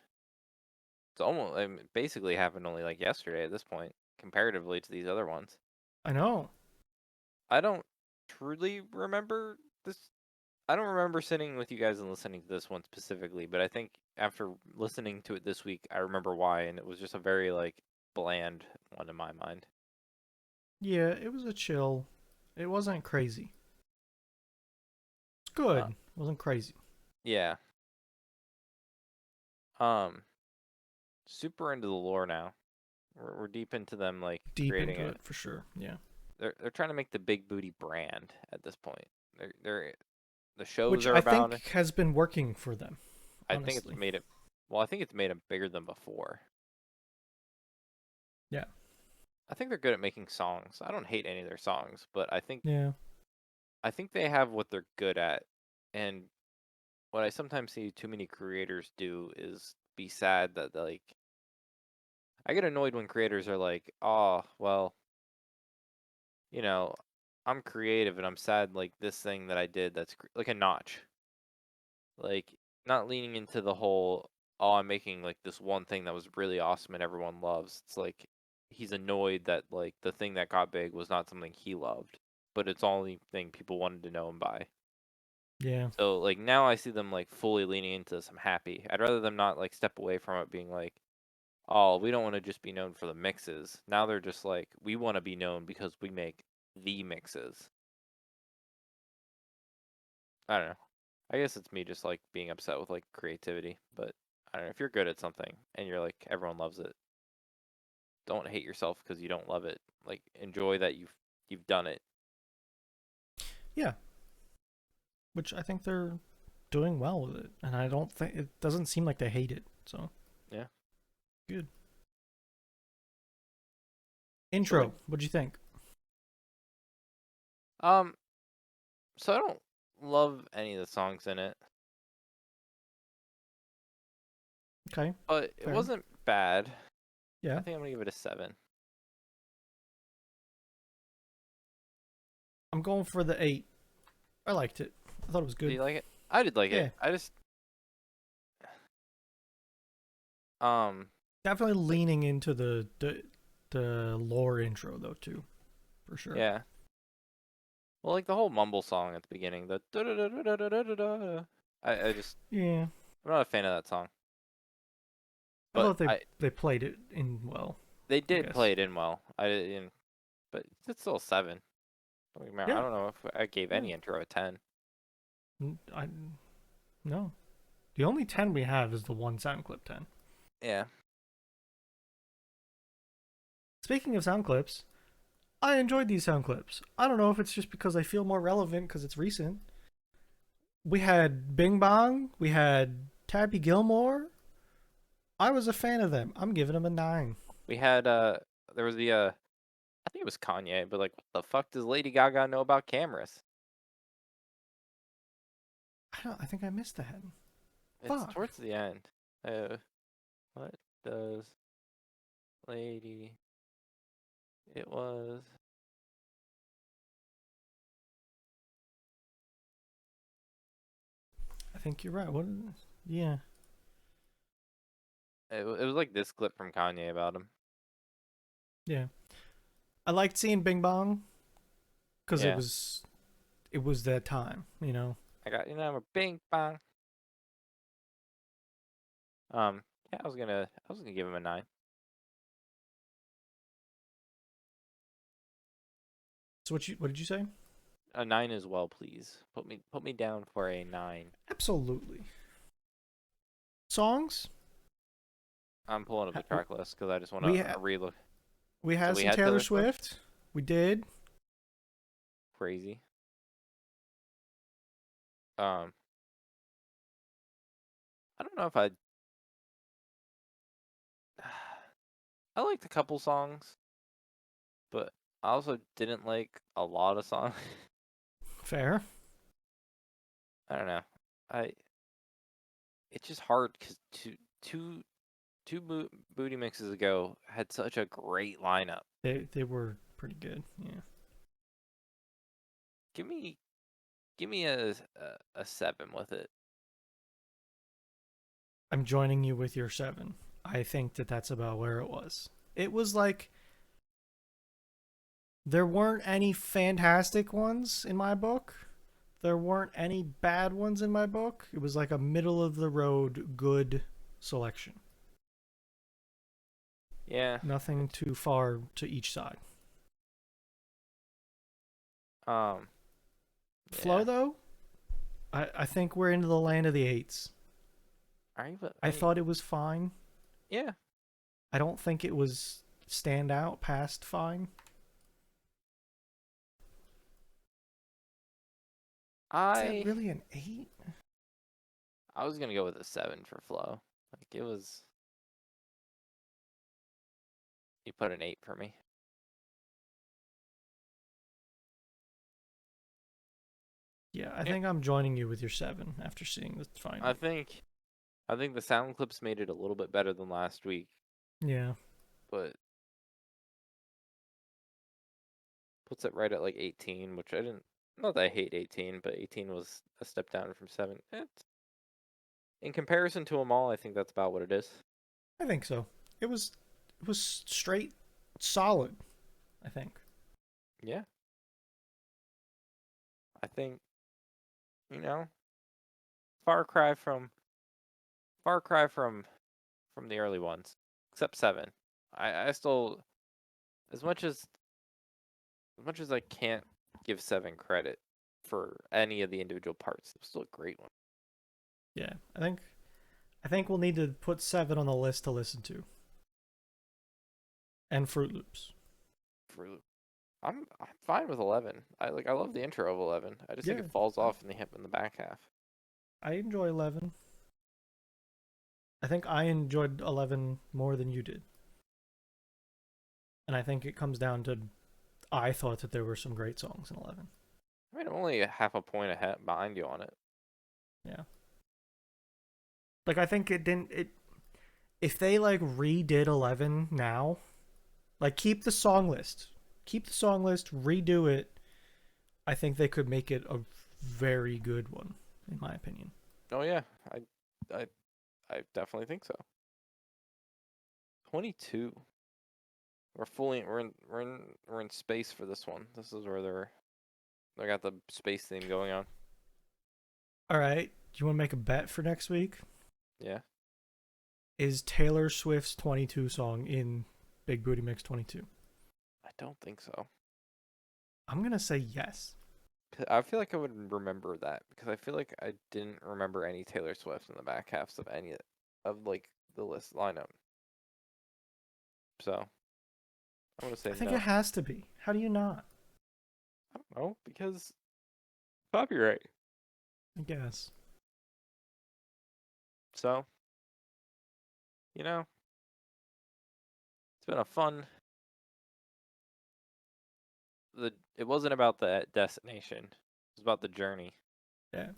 It's almost basically happened only like yesterday at this point, comparatively to these other ones. I know. I don't truly remember this. I don't remember sitting with you guys and listening to this one specifically, but I think after listening to it this week, I remember why, and it was just a very like bland one in my mind. Yeah, it was a chill. It wasn't crazy. It's Uh, good. It wasn't crazy. yeah. Um, super into the lore now. We're deep into them, like Deep creating into it. it for sure. Yeah. They're trying to make the Big Booty brand at this point. They're the shows Which are I about it. think has been working for them, I think it's honestly. made it. Well, I think it's made them bigger than before. Yeah. I think they're good at making songs. I don't hate any of their songs, but Yeah. I think they have what they're good at. And what I sometimes see too many creators do is be sad that like I get annoyed when creators are like, "Oh, well, you know, I'm creative and I'm sad like this thing that I did that's like a notch." Like not leaning into the whole, "Oh, I'm making like this one thing that was really awesome and everyone loves." It's like he's annoyed that like the thing that got big was not something he loved, but it's the only thing people wanted to know him by. Yeah. So like now I see them like fully leaning into this. I'm happy. I'd rather them not like step away from it being like, "Oh, we don't want to just be known for the mixes." Now they're just like, "We want to be known because we make the mixes." I don't know. I guess it's me just like being upset with like creativity, but I don't know. If you're good at something and you're like everyone loves it, don't hate yourself because you don't love it. Like enjoy that you've done it. Yeah. Which I think they're doing well with it. And I don't think it doesn't seem like they hate it. So Yeah. good. So like Intro. What'd you think? um so I don't love any of the songs in it, Okay. but it Fair. wasn't bad. I Yeah. think I'm gonna give it a 7. I'm going for the 8. I liked it. I thought it was Do good. you like it? I did like it. Yeah. I just um Definitely like leaning into the lore intro though too, for sure. yeah. Well, like the whole mumble song at the beginning, the da da da da da da da da. I just Yeah. I'm not a fan of that song, I but thought they played it in well, they I did guess. play it in well. I didn't, but it's still a 7. I Yeah. don't know if I gave Yeah. any intro a 10. I no. The only 10 we have is the one sound clip 10. Yeah. Speaking of sound clips, I enjoyed these sound clips. I don't know if it's just because I feel more relevant because it's recent. We had Bing Bong, we had Tabby Gilmore. I was a fan of them. I'm giving them a 9. We had there was the I think it was Kanye, but like, what the fuck does Lady Gaga know about cameras? I think I missed that. It's Fuck. towards the end. What does Lady? It was. I think you're right. What? Yeah. It was like this clip from Kanye about him. Yeah. I liked seeing Bing Bong because Yeah, it was that time, you know. I got I'm a bing bong. Yeah, I was gonna give him a 9. So what did you say? A 9 as well, please. Put me down for a 9. Absolutely. Songs? I'm pulling up the track list because I just want We to ha- relook. we So had we some had Taylor Taylor Swift. Swift. We did. Crazy. Um, I don't know if I. I liked a couple songs, but I also didn't like a lot of songs. Fair. I don't know. I it's just hard because two booty mixes ago had such a great lineup. They were pretty good. Yeah. Give me give me a 7 with it. I'm joining you with your 7. I think that that's about where it was. It was like there weren't any fantastic ones in my book. There weren't any bad ones in my book. It was like a middle of the road good selection. Yeah. Nothing too far to each side. Um. Flow Yeah. though, I think we're into the land of the eights. Are you? I thought it was fine. Yeah. I don't think it was stand out past fine. Is that I really an 8? I was gonna go with a 7 for flow. Like it was. You put an 8 for me. Yeah, I Yep. think I'm joining you with your 7 after seeing the I final. think I think the sound clips made it a little bit better than last week, Yeah. but puts it right at like 18, which I didn't. Not that I hate 18, but 18 was a step down from 7. In comparison to them all, I think that's about what it is. I think so. It was straight solid, I think. Yeah, I think you know, far cry from far cry from the early ones, except 7. I still as much as I can't give 7 credit for any of the individual parts, it was still a great one. Yeah, I think we'll need to put 7 on the list to listen to. And Fruit Loops. For I'm fine with 11. I love the intro of 11. I just think Yeah, it falls off in the back half. I enjoy 11. I think I enjoyed 11 more than you did. And I think it comes down to I thought that there were some great songs in 11. I mean, I'm only a half a point ahead behind you on it. Yeah. Like I think it didn't it if they like redid 11 now, like keep the song list. Keep the song list, redo it. I think they could make it a very good one in my opinion. Oh yeah, I I definitely think so. 22. We're in space for this one. This is where they got the space theme going on. All right. Do you want to make a bet for next week? Yeah. Is Taylor Swift's 22 song in Big Booty Mix 22? I don't think so. I'm going to say yes. I feel like I would remember that because I feel like I didn't remember any Taylor Swift in the back halves of any of like the list lineup. So I'm gonna say I think it no. has to be. How do you not? I don't know because copyright. I guess. So you know, it's been a fun. It wasn't about the destination. It was about the journey. Yeah,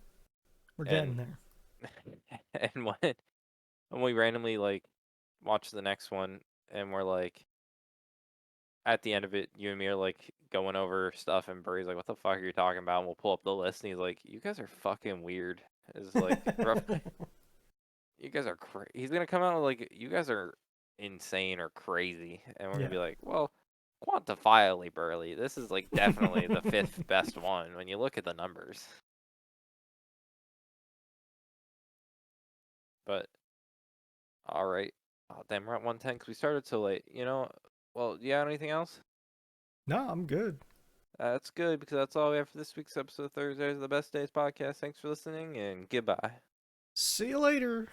we're getting And there. and when we randomly like watch the next one and we're like at the end of it, you and me are like going over stuff, and Burry's like, "What the fuck are you talking about?" And we'll pull up the list, and he's like, "You guys are fucking weird." Is like rough. You guys are He's gonna come out with like, "You guys are insane or crazy," and we're gonna Yeah. be like, "Well, quantifiably, Burley, this is like definitely the fifth best one when you look at the numbers." But all right, oh, damn, we're at 110 because we started so late. Well, do you have anything else? No, I'm good. That's good because that's all we have for this week's episode of Thursdays, the Best Days podcast. Thanks for listening and goodbye. See you later.